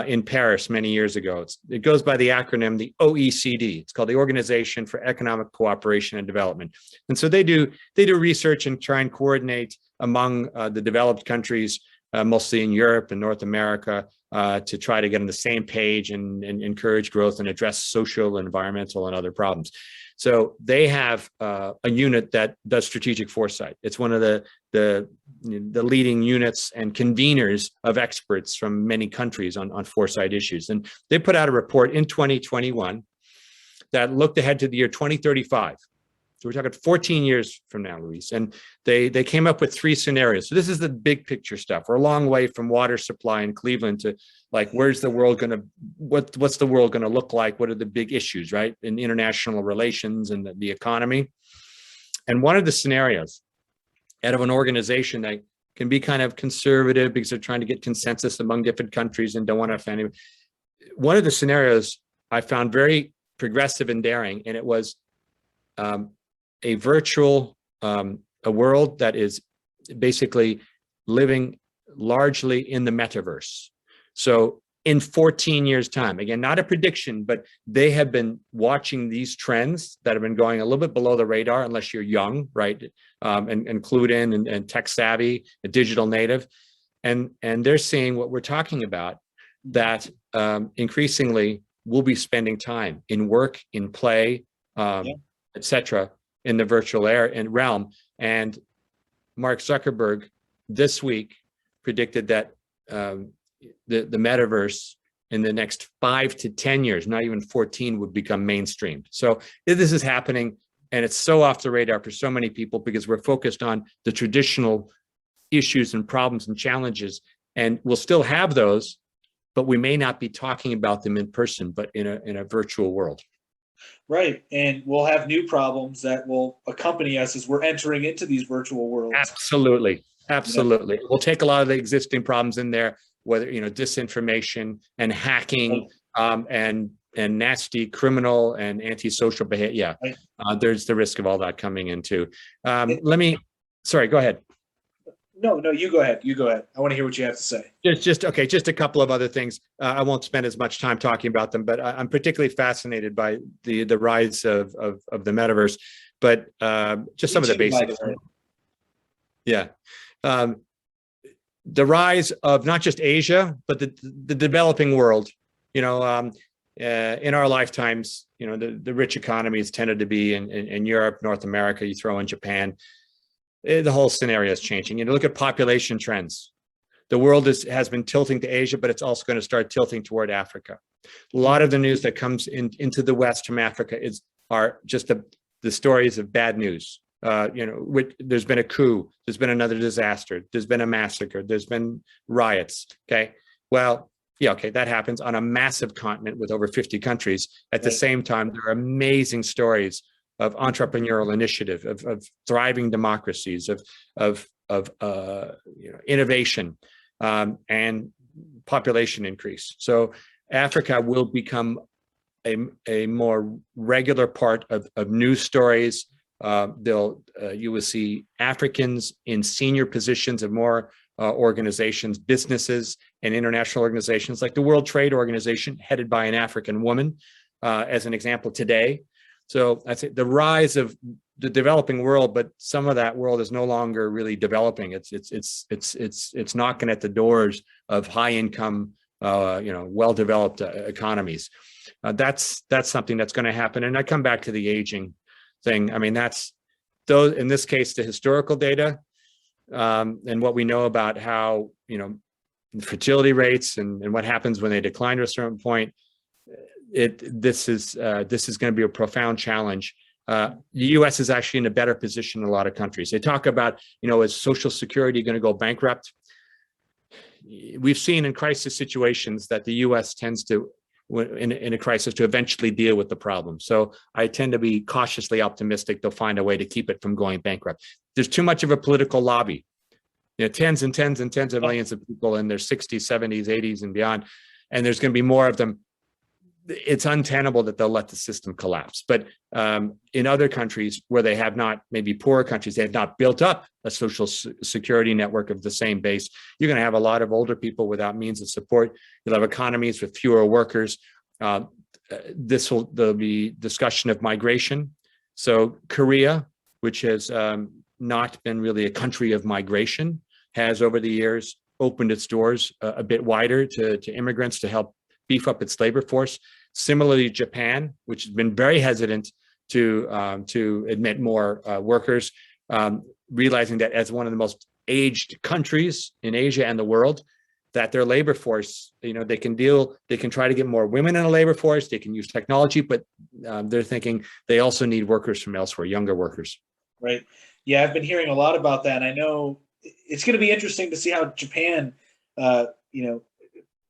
Speaker 2: in Paris many years ago. It goes by the acronym, the OECD. It's called the Organization for Economic Cooperation and Development. And so they do research and try and coordinate among the developed countries, mostly in Europe and North America, to try to get on the same page and encourage growth and address social, environmental, and other problems. So they have a unit that does strategic foresight. It's one of the leading units and conveners of experts from many countries on foresight issues. And they put out a report in 2021 that looked ahead to the year 2035. So we're talking 14 years from now, Luis. And they came up with 3 scenarios. So this is the big picture stuff. We're a long way from water supply in Cleveland to, like, where's the world going to, what's the world going to look like? What are the big issues, right? In international relations and the economy. And one of the scenarios out of an organization that can be kind of conservative because they're trying to get consensus among different countries and don't want to offend anyone. One of the scenarios I found very progressive and daring, and it was a virtual, a world that is basically living largely in the metaverse. So in 14 years' time, again, not a prediction, but they have been watching these trends that have been going a little bit below the radar, unless you're young, right, and clued in and tech savvy, a digital native. And they're seeing what we're talking about, that increasingly we'll be spending time in work, in play, et cetera, in the virtual realm. And Mark Zuckerberg this week predicted that the metaverse in the next 5 to 10 years, not even 14, would become mainstream. So this is happening, and it's so off the radar for so many people because we're focused on the traditional issues and problems and challenges, and we'll still have those, but we may not be talking about them in person, but in a virtual world.
Speaker 1: Right. And we'll have new problems that will accompany us as we're entering into these virtual worlds.
Speaker 2: Absolutely. Absolutely. We'll take a lot of the existing problems in there, whether, disinformation and hacking, and nasty criminal and antisocial behavior. Yeah. Right. There's the risk of all that coming in too. Sorry, go ahead.
Speaker 1: No, you go ahead. I want to hear what you have to say.
Speaker 2: Just a couple of other things. I won't spend as much time talking about them, but I'm particularly fascinated by the rise of the metaverse. But just some of the basics. Yeah. The rise of not just Asia, but the developing world. In our lifetimes, the rich economies tended to be in Europe, North America. You throw in Japan. The whole scenario is changing. Look at population trends. The world has been tilting to Asia, but it's also going to start tilting toward Africa. A lot of the news that comes into the West from Africa are just the stories of bad news. There's been a coup, there's been another disaster, there's been a massacre, there's been riots. Okay, well, yeah, okay, that happens on a massive continent with over 50 countries. At the same time, there are amazing stories of entrepreneurial initiative, of thriving democracies, of innovation, and population increase. So Africa will become a more regular part of news stories. You will see Africans in senior positions of more organizations, businesses, and international organizations, like the World Trade Organization, headed by an African woman, as an example today. So I'd say the rise of the developing world, but some of that world is no longer really developing. It's knocking at the doors of high income, well-developed economies. That's something that's going to happen. And I come back to the aging thing. I mean, that's those, in this case, the historical data, and what we know about how, fertility rates and what happens when they decline to a certain point. This is going to be a profound challenge. The U.S. is actually in a better position than a lot of countries. They talk about, is Social Security going to go bankrupt? We've seen in crisis situations that the U.S. tends to, in a crisis, to eventually deal with the problem. So I tend to be cautiously optimistic they'll find a way to keep it from going bankrupt. There's too much of a political lobby. Tens and tens and tens of millions of people in their 60s, 70s, 80s, and beyond, and there's going to be more of them. It's untenable that they'll let the system collapse. But in other countries where they have not, maybe poorer countries, they have not built up a social security network of the same base. You're going to have a lot of older people without means of support. You'll have economies with fewer workers. There'll be discussion of migration. So Korea, which has not been really a country of migration, has over the years opened its doors a bit wider to immigrants to help beef up its labor force. Similarly, Japan, which has been very hesitant to admit more workers, realizing that as one of the most aged countries in Asia and the world, that their labor force, they can try to get more women in the labor force, they can use technology, but they're thinking they also need workers from elsewhere, younger workers.
Speaker 1: Right. Yeah, I've been hearing a lot about that. And I know it's going to be interesting to see how Japan,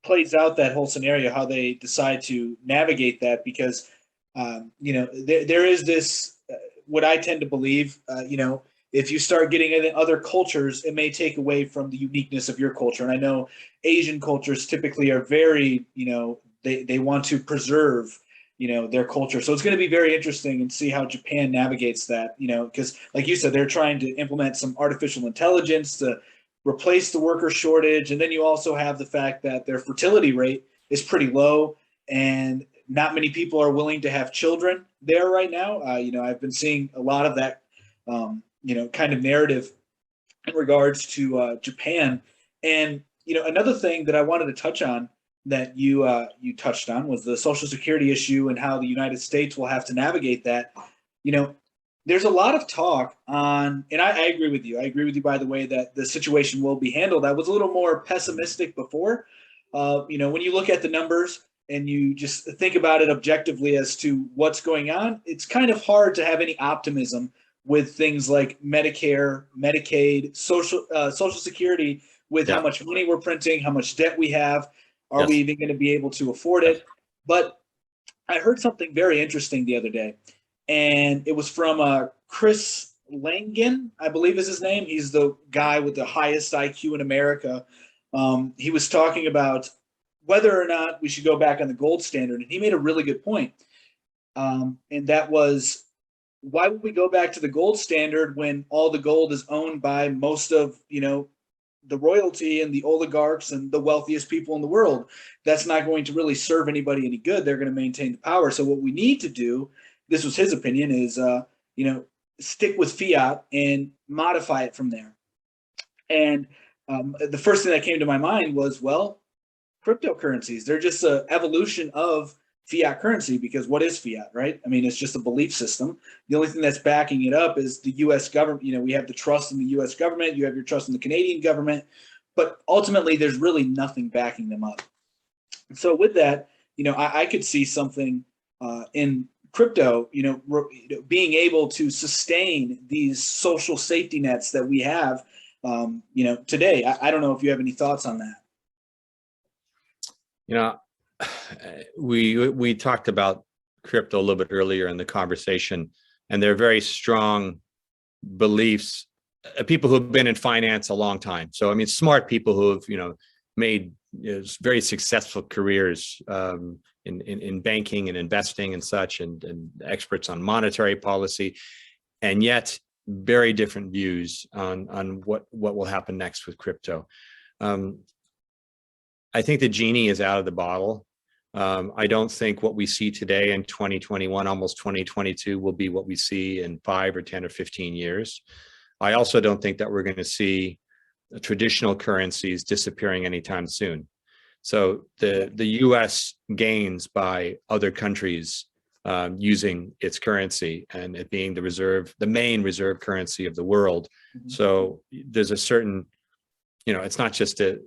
Speaker 1: plays out that whole scenario, how they decide to navigate that, because there is this what I tend to believe, if you start getting into other cultures, it may take away from the uniqueness of your culture. And I know Asian cultures typically are very, they want to preserve their culture. So it's going to be very interesting and see how Japan navigates that, because like you said, they're trying to implement some artificial intelligence to replace the worker shortage. And then you also have the fact that their fertility rate is pretty low and not many people are willing to have children there right now. I've been seeing a lot of that, kind of narrative in regards to Japan. And, another thing that I wanted to touch on that you touched on was the Social Security issue and how the United States will have to navigate that. There's a lot of talk on, and I agree with you. I agree with you, by the way, that the situation will be handled. I was a little more pessimistic before, when you look at the numbers and you just think about it objectively as to what's going on, it's kind of hard to have any optimism with things like Medicare, Medicaid, Social Security, with how much money we're printing, how much debt we have. Are we even going to be able to afford it? But I heard something very interesting the other day, and it was from Chris Langan, I believe is his name. He's the guy with the highest IQ in America. He was talking about whether or not we should go back on the gold standard, and he made a really good point. And that was, why would we go back to the gold standard when all the gold is owned by most of, the royalty and the oligarchs and the wealthiest people in the world? That's not going to really serve anybody any good. They're going to maintain the power. So what we need to do, this was his opinion, is, stick with fiat and modify it from there. And the first thing that came to my mind was, well, cryptocurrencies. They're just an evolution of fiat currency, because what is fiat, right? I mean, it's just a belief system. The only thing that's backing it up is the U.S. government. We have the trust in the U.S. government. You have your trust in the Canadian government. But ultimately, there's really nothing backing them up. So with that, I could see something in crypto, being able to sustain these social safety nets that we have, today. I don't know if you have any thoughts on that.
Speaker 2: We talked about crypto a little bit earlier in the conversation, and there are very strong beliefs, people who've been in finance a long time. So, I mean, smart people who have, made very successful careers in banking and investing and such, and experts on monetary policy, and yet very different views on what will happen next with crypto. I think the genie is out of the bottle. I don't think what we see today in 2021, almost 2022, will be what we see in 5 or 10 or 15 years. I also don't think that we're going to see traditional currencies disappearing anytime soon. So the U.S. gains by other countries using its currency and it being the main reserve currency of the world. Mm-hmm. So there's a certain, it's not just the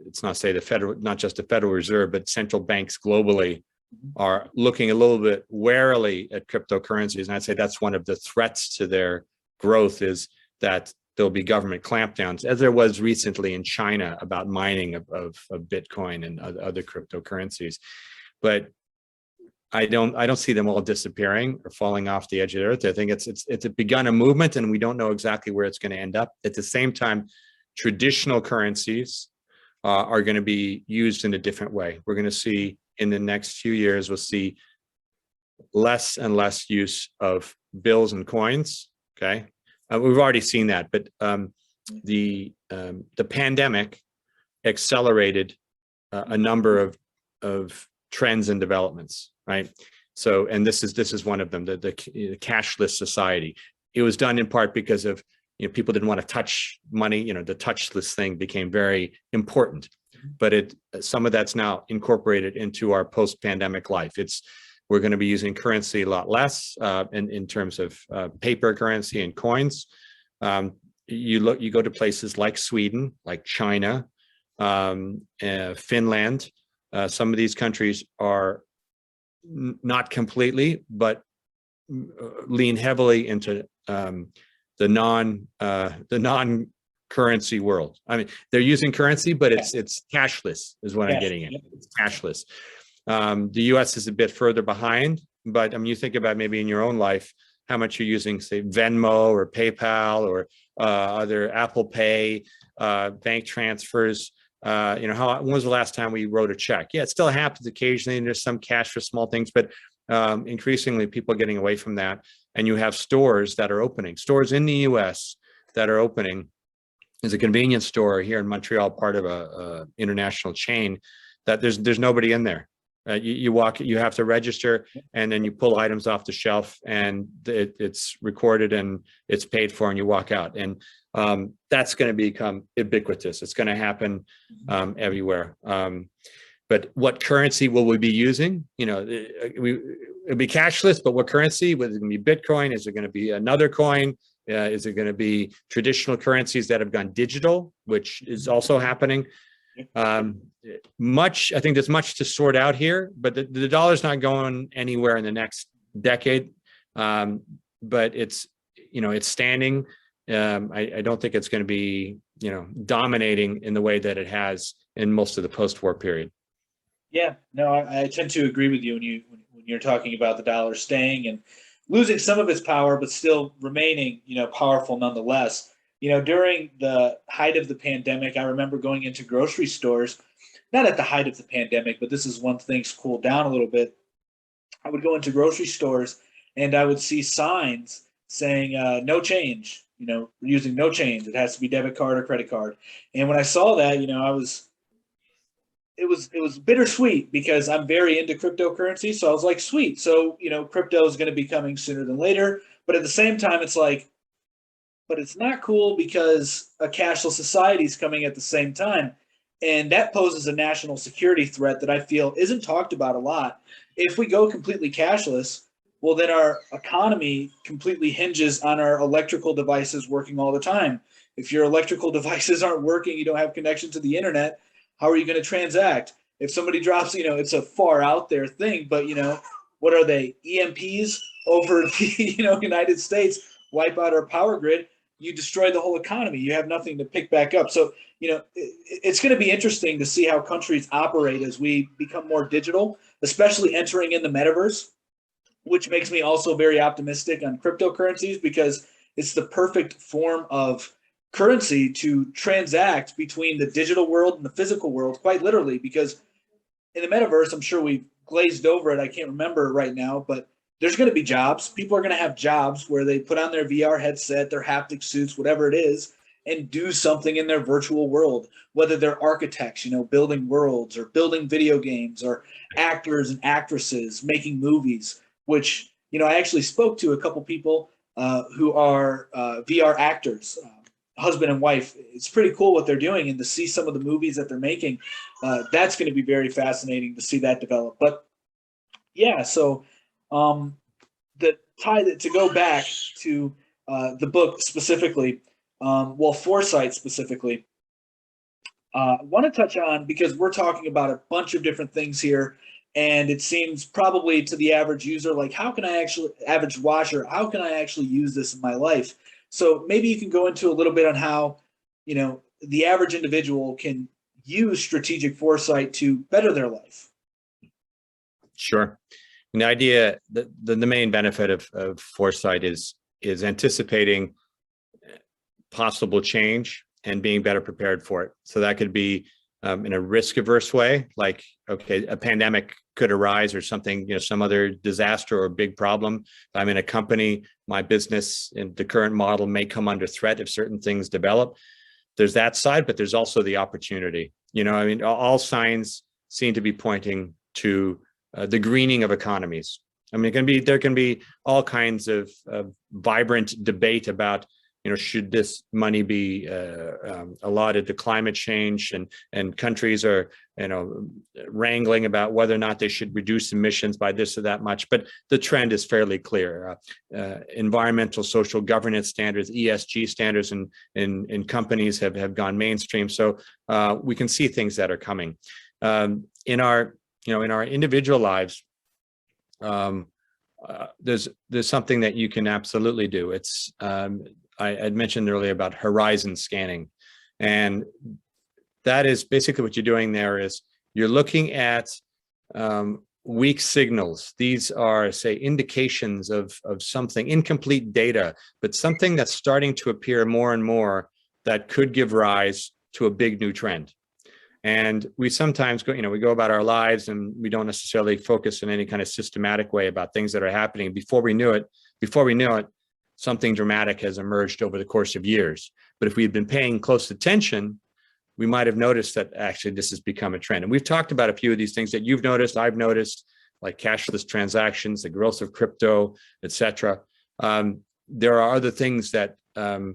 Speaker 2: Federal Reserve, but central banks globally are looking a little bit warily at cryptocurrencies. And I'd say that's one of the threats to their growth, is that there'll be government clampdowns, as there was recently in China about mining of Bitcoin and other cryptocurrencies. But I don't see them all disappearing or falling off the edge of the earth. I think it's begun a movement, and we don't know exactly where it's going to end up. At the same time, traditional currencies are going to be used in a different way. We're going to see in the next few years, we'll see less and less use of bills and coins. Okay, we've already seen that, but the pandemic accelerated a number of trends and developments, right? So, and this is one of them, the cashless society. It was done in part because of, people didn't want to touch money. The touchless thing became very important, but some of that's now incorporated into our post-pandemic life. We're going to be using currency a lot less in terms of paper currency and coins. You go to places like Sweden, like China, Finland. Some of these countries are not completely, but lean heavily into the non-currency world. I mean, they're using currency, but it's cashless, is what I'm getting at. It's cashless. The U.S. is a bit further behind, but I mean, you think about maybe in your own life how much you're using, say, Venmo or PayPal or other Apple Pay, bank transfers. When was the last time we wrote a check? Yeah, it still happens occasionally, and there's some cash for small things, but increasingly people are getting away from that. And you have stores that are opening, stores in the U.S. that are opening. There's a convenience store here in Montreal, part of a international chain, that there's nobody in there. You have to register, and then you pull items off the shelf, and it's recorded and it's paid for, and you walk out. And that's going to become ubiquitous. It's going to happen everywhere. But what currency will we be using? It'll be cashless, but what currency? Is it going to be Bitcoin? Is it going to be another coin? Is it going to be traditional currencies that have gone digital, which is also happening? I think there's much to sort out here, but the dollar's not going anywhere in the next decade. But it's standing. I don't think it's going to be dominating in the way that it has in most of the post-war period.
Speaker 1: Yeah, no, I tend to agree with you when you're talking about the dollar staying and losing some of its power, but still remaining, powerful nonetheless. During the height of the pandemic, I remember going into grocery stores, not at the height of the pandemic, but this is when things cooled down a little bit. I would go into grocery stores and I would see signs saying no change, using no change. It has to be debit card or credit card. And when I saw that, it was bittersweet because I'm very into cryptocurrency. So I was like, sweet. So, crypto is going to be coming sooner than later. But at the same time, it's like, but it's not cool because a cashless society is coming at the same time. And that poses a national security threat that I feel isn't talked about a lot. If we go completely cashless, well, then our economy completely hinges on our electrical devices working all the time. If your electrical devices aren't working, you don't have connection to the internet, how are you going to transact? If somebody drops, it's a far out there thing, but, what are they, EMPs over the, United States, wipe out our power grid, you destroy the whole economy. You have nothing to pick back up. So, it's going to be interesting to see how countries operate as we become more digital, especially entering in the metaverse, which makes me also very optimistic on cryptocurrencies because it's the perfect form of currency to transact between the digital world and the physical world, quite literally, because in the metaverse, I'm sure we've glazed over it. I can't remember right now, but there's going to be jobs. People are going to have jobs where they put on their VR headset, their haptic suits, whatever it is, and do something in their virtual world, whether they're architects, building worlds or building video games, or actors and actresses making movies, which, I actually spoke to a couple people who are VR actors, husband and wife. It's pretty cool what they're doing, and to see some of the movies that they're making, that's going to be very fascinating to see that develop. But yeah, so to go back to the book specifically, Foresight specifically, I want to touch on, because we're talking about a bunch of different things here, and it seems probably to the average user like, average watcher, how can I actually use this in my life? So maybe you can go into a little bit on how, the average individual can use strategic foresight to better their life.
Speaker 2: Sure. And the idea, the main benefit of foresight is anticipating possible change and being better prepared for it. So that could be in a risk-averse way, like, okay, a pandemic could arise or something, some other disaster or big problem. If I'm in a company, my business and the current model may come under threat if certain things develop. There's that side, but there's also the opportunity. All signs seem to be pointing to the greening of economies. There can be all kinds of vibrant debate about, should this money be allotted to climate change, and countries are, wrangling about whether or not they should reduce emissions by this or that much. But the trend is fairly clear. Environmental, social governance standards, ESG standards in companies have gone mainstream. So we can see things that are coming. In our individual lives, there's something that you can absolutely do. It's I had mentioned earlier about horizon scanning, and that is basically what you're doing there is you're looking at weak signals. These are, say, indications of something, incomplete data, but something that's starting to appear more and more that could give rise to a big new trend. And we sometimes go, we go about our lives and we don't necessarily focus in any kind of systematic way about things that are happening. Before we knew it, something dramatic has emerged over the course of years. But if we've been paying close attention, we might have noticed that actually this has become a trend. And we've talked about a few of these things that you've noticed, I've noticed, like cashless transactions, the growth of crypto, et cetera. There are other things that they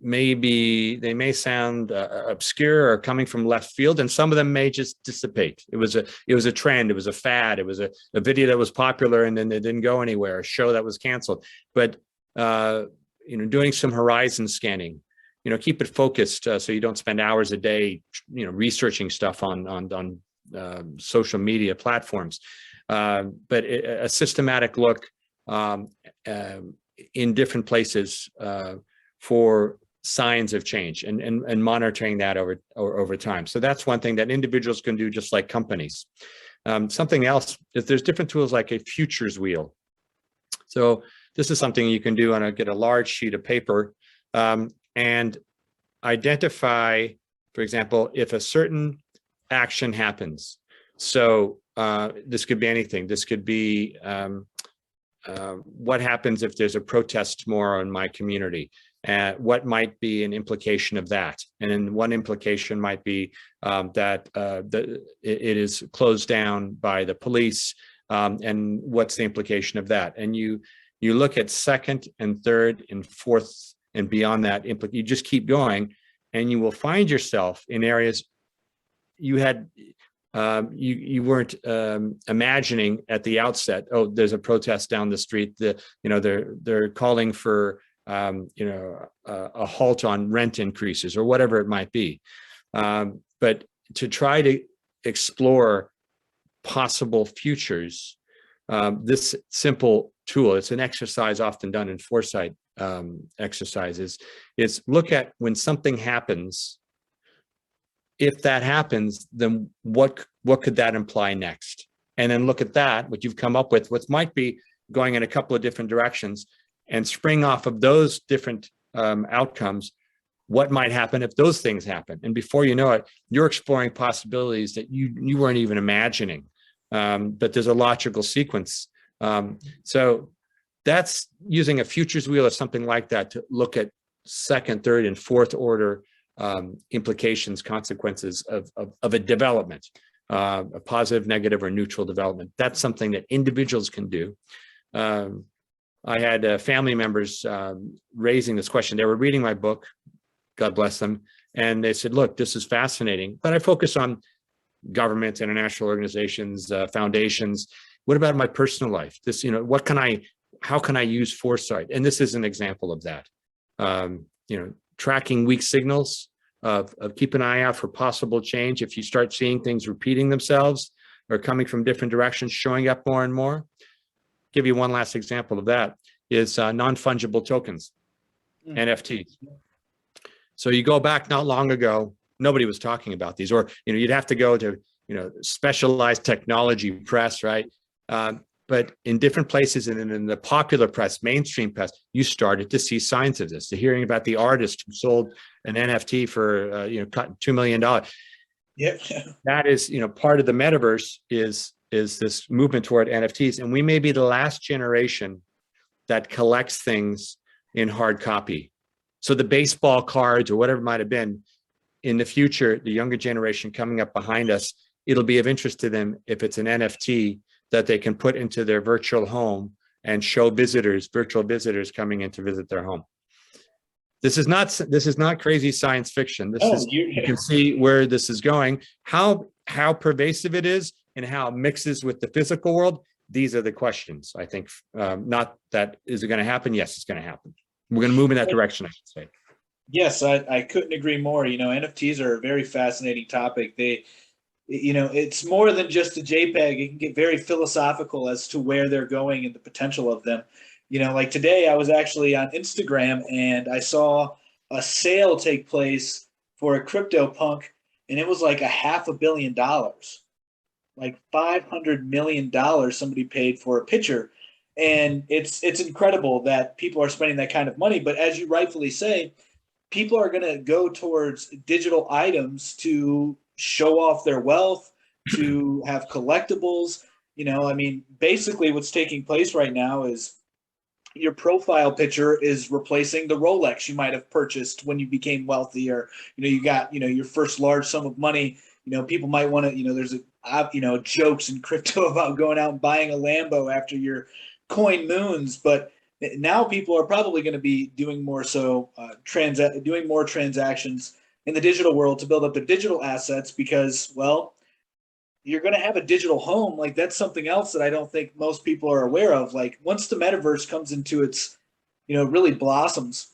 Speaker 2: may sound obscure or coming from left field, and some of them may just dissipate. It was a trend, it was a fad, it was a video that was popular and then it didn't go anywhere, a show that was canceled. But doing some horizon scanning, keep it focused so you don't spend hours a day, researching stuff on social media platforms. But a systematic look in different places for signs of change and monitoring that over time. So that's one thing that individuals can do, just like companies. Something else is there's different tools like a futures wheel. So this is something you can do get a large sheet of paper and identify, for example, if a certain action happens. So this could be anything. This could be what happens if there's a protest tomorrow in my community? What might be an implication of that? And then one implication might be that it is closed down by the police, and what's the implication of that? And you look at second and third and fourth and beyond that, you just keep going, and you will find yourself in areas you had you weren't imagining at the outset. Oh, there's a protest down the street. They're calling for a halt on rent increases or whatever it might be. But to try to explore possible futures, this simple tool, it's an exercise often done in foresight exercises, is look at when something happens. If that happens, then what could that imply next? And then look at that, what you've come up with, what might be going in a couple of different directions, and spring off of those different outcomes, what might happen if those things happen? And before you know it, you're exploring possibilities that you weren't even imagining. But there's a logical sequence. So that's using a futures wheel or something like that to look at second, third, and fourth order implications, consequences of a development, a positive, negative, or neutral development. That's something that individuals can do. I had family members raising this question. They were reading my book, God bless them, and they said, look, this is fascinating, but I focus on governments, international organizations, foundations. What about my personal life? This, how can I use foresight? And this is an example of that. Tracking weak signals, of keep an eye out for possible change. If you start seeing things repeating themselves or coming from different directions, showing up more and more. Give you one last example of that is non-fungible tokens, NFTs. So you go back not long ago, nobody was talking about these, or you'd have to go to specialized technology press, right? But in different places and in the popular press, mainstream press, you started to see signs of this. The hearing about the artist who sold an NFT for $2 million.
Speaker 1: Yep.
Speaker 2: That is part of the metaverse is this movement toward NFTs, and we may be the last generation that collects things in hard copy. So the baseball cards or whatever it might have been, in the future, the younger generation coming up behind us, it'll be of interest to them if it's an NFT that they can put into their virtual home and show virtual visitors coming in to visit their home. This is not crazy science fiction. You can see where this is going, how pervasive it is, and how it mixes with the physical world. These are the questions, I think. Not that, is it going to happen? Yes, it's going to happen. We're going to move in that direction, I should say.
Speaker 1: Yes, I couldn't agree more. NFTs are a very fascinating topic. It's more than just a JPEG. It can get very philosophical as to where they're going and the potential of them. Like today, I was actually on Instagram and I saw a sale take place for a CryptoPunk, and it was like $500 million, like $500 million somebody paid for a picture. And it's incredible that people are spending that kind of money. But as you rightfully say, people are going to go towards digital items to show off their wealth, to have collectibles. Basically what's taking place right now is your profile picture is replacing the Rolex you might have purchased when you became wealthy, or you got your first large sum of money. People might want to, there's jokes in crypto about going out and buying a Lambo after your coin moons, but now people are probably going to be doing more doing more transactions in the digital world to build up their digital assets, because, well, you're going to have a digital home. Like, that's something else that I don't think most people are aware of. Like, once the metaverse comes into its, really blossoms,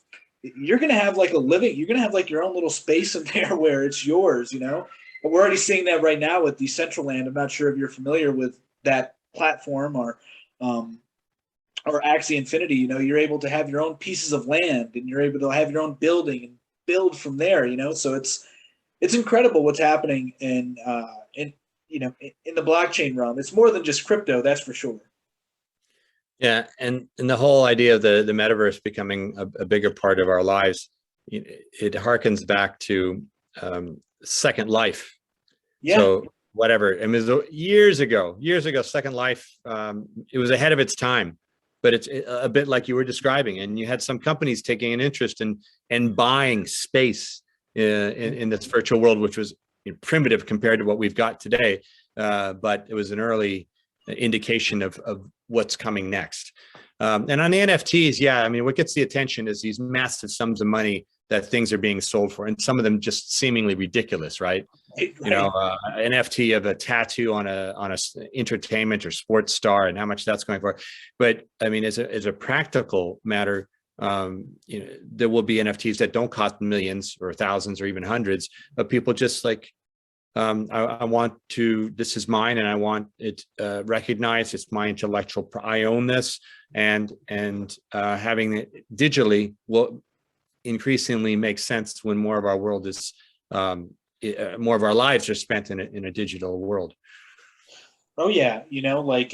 Speaker 1: you're going to have like you're going to have like your own little space in there where it's yours, you know? But we're already seeing that right now with Decentraland. I'm not sure if you're familiar with that platform um, or Axie Infinity. You know, you're able to have your own pieces of land and you're able to have your own building and build from there, you know? So it's incredible what's happening in you know, in the blockchain realm. It's more than just crypto, that's for sure.
Speaker 2: Yeah, and the whole idea of the metaverse becoming a bigger part of our lives, it harkens back to Second Life.
Speaker 1: Yeah.
Speaker 2: So whatever, I mean, years ago, Second Life, it was ahead of its time, but it's a bit like you were describing, and you had some companies taking an interest in buying space in this virtual world, which was primitive compared to what we've got today, but it was an early indication of what's coming next. And on the NFTs, yeah, I mean, what gets the attention is these massive sums of money that things are being sold for, and some of them just seemingly ridiculous, right? You know, an NFT of a tattoo on a entertainment or sports star, and how much that's going for. But I mean, as a practical matter, you know, there will be NFTs that don't cost millions or thousands or even hundreds, but people just like, I want to, this is mine and I want it recognized. It's my intellectual, I own this, and having it digitally will increasingly make sense when more of our world is, more of our lives are spent in a digital world.
Speaker 1: Oh yeah, you know, like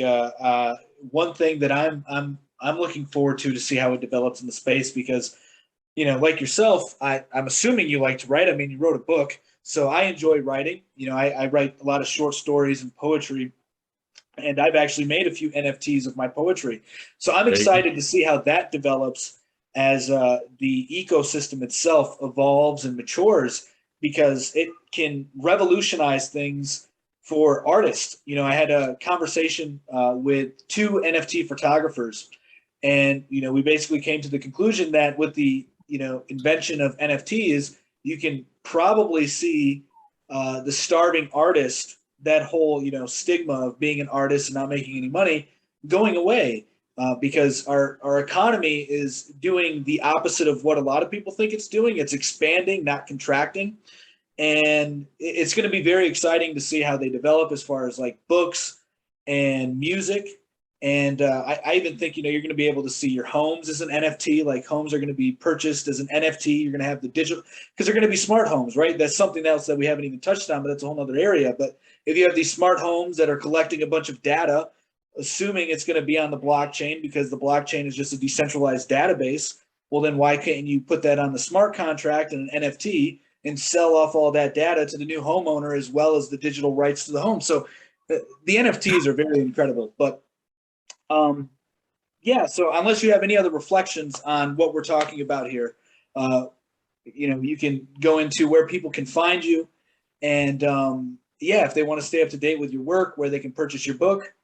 Speaker 1: one thing that I'm looking forward to see how it develops in the space, because, you know, like yourself, I'm assuming you like to write. I mean, you wrote a book, so I enjoy writing. You know, I write a lot of short stories and poetry, and I've actually made a few NFTs of my poetry. So I'm excited to see how that develops as the ecosystem itself evolves and matures, because it can revolutionize things for artists. You know, I had a conversation with two NFT photographers, and you know, we basically came to the conclusion that with the, you know, invention of NFTs, you can probably see the starving artist, that whole, you know, stigma of being an artist and not making any money, going away, because our economy is doing the opposite of what a lot of people think it's doing. It's expanding, not contracting. And it's going to be very exciting to see how they develop as far as like books and music. And I even think, you know, you're going to be able to see your homes as an NFT. Like homes are going to be purchased as an NFT. You're going to have the digital, because they're going to be smart homes, right? That's something else that we haven't even touched on, but that's a whole other area. But if you have these smart homes that are collecting a bunch of data, assuming it's going to be on the blockchain, because the blockchain is just a decentralized database, well, then why can't you put that on the smart contract and an NFT and sell off all that data to the new homeowner as well as the digital rights to the home? So the NFTs are very incredible. But yeah, so unless you have any other reflections on what we're talking about here, you know, you can go into where people can find you, and yeah, if they want to stay up to date with your work, where they can purchase your book.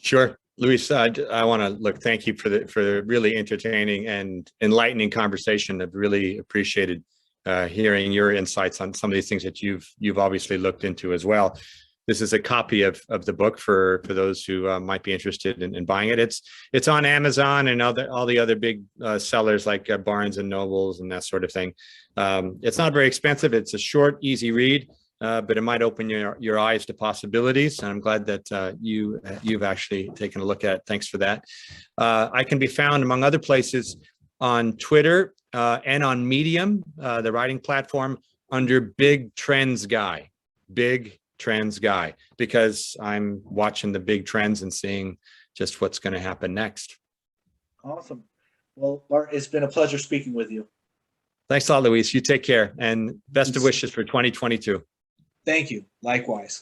Speaker 2: Sure, Luis. I want to thank you for the really entertaining and enlightening conversation. I've really appreciated hearing your insights on some of these things that you've obviously looked into as well. This is a copy of the book for those who might be interested in buying it. It's on Amazon and all the other big sellers like Barnes and Nobles and that sort of thing. It's not very expensive. It's a short, easy read, but it might open your eyes to possibilities. And I'm glad that you've actually taken a look at it. Thanks for that. I can be found, among other places, on Twitter and on Medium, the writing platform, under Big Trends Guy. Big Trends Guy, because I'm watching the big trends and seeing just what's going to happen next.
Speaker 1: Awesome. Well, Bart, it's been a pleasure speaking with you.
Speaker 2: Thanks a lot, Luis. You take care, and best of wishes for 2022.
Speaker 1: Thank you. Likewise.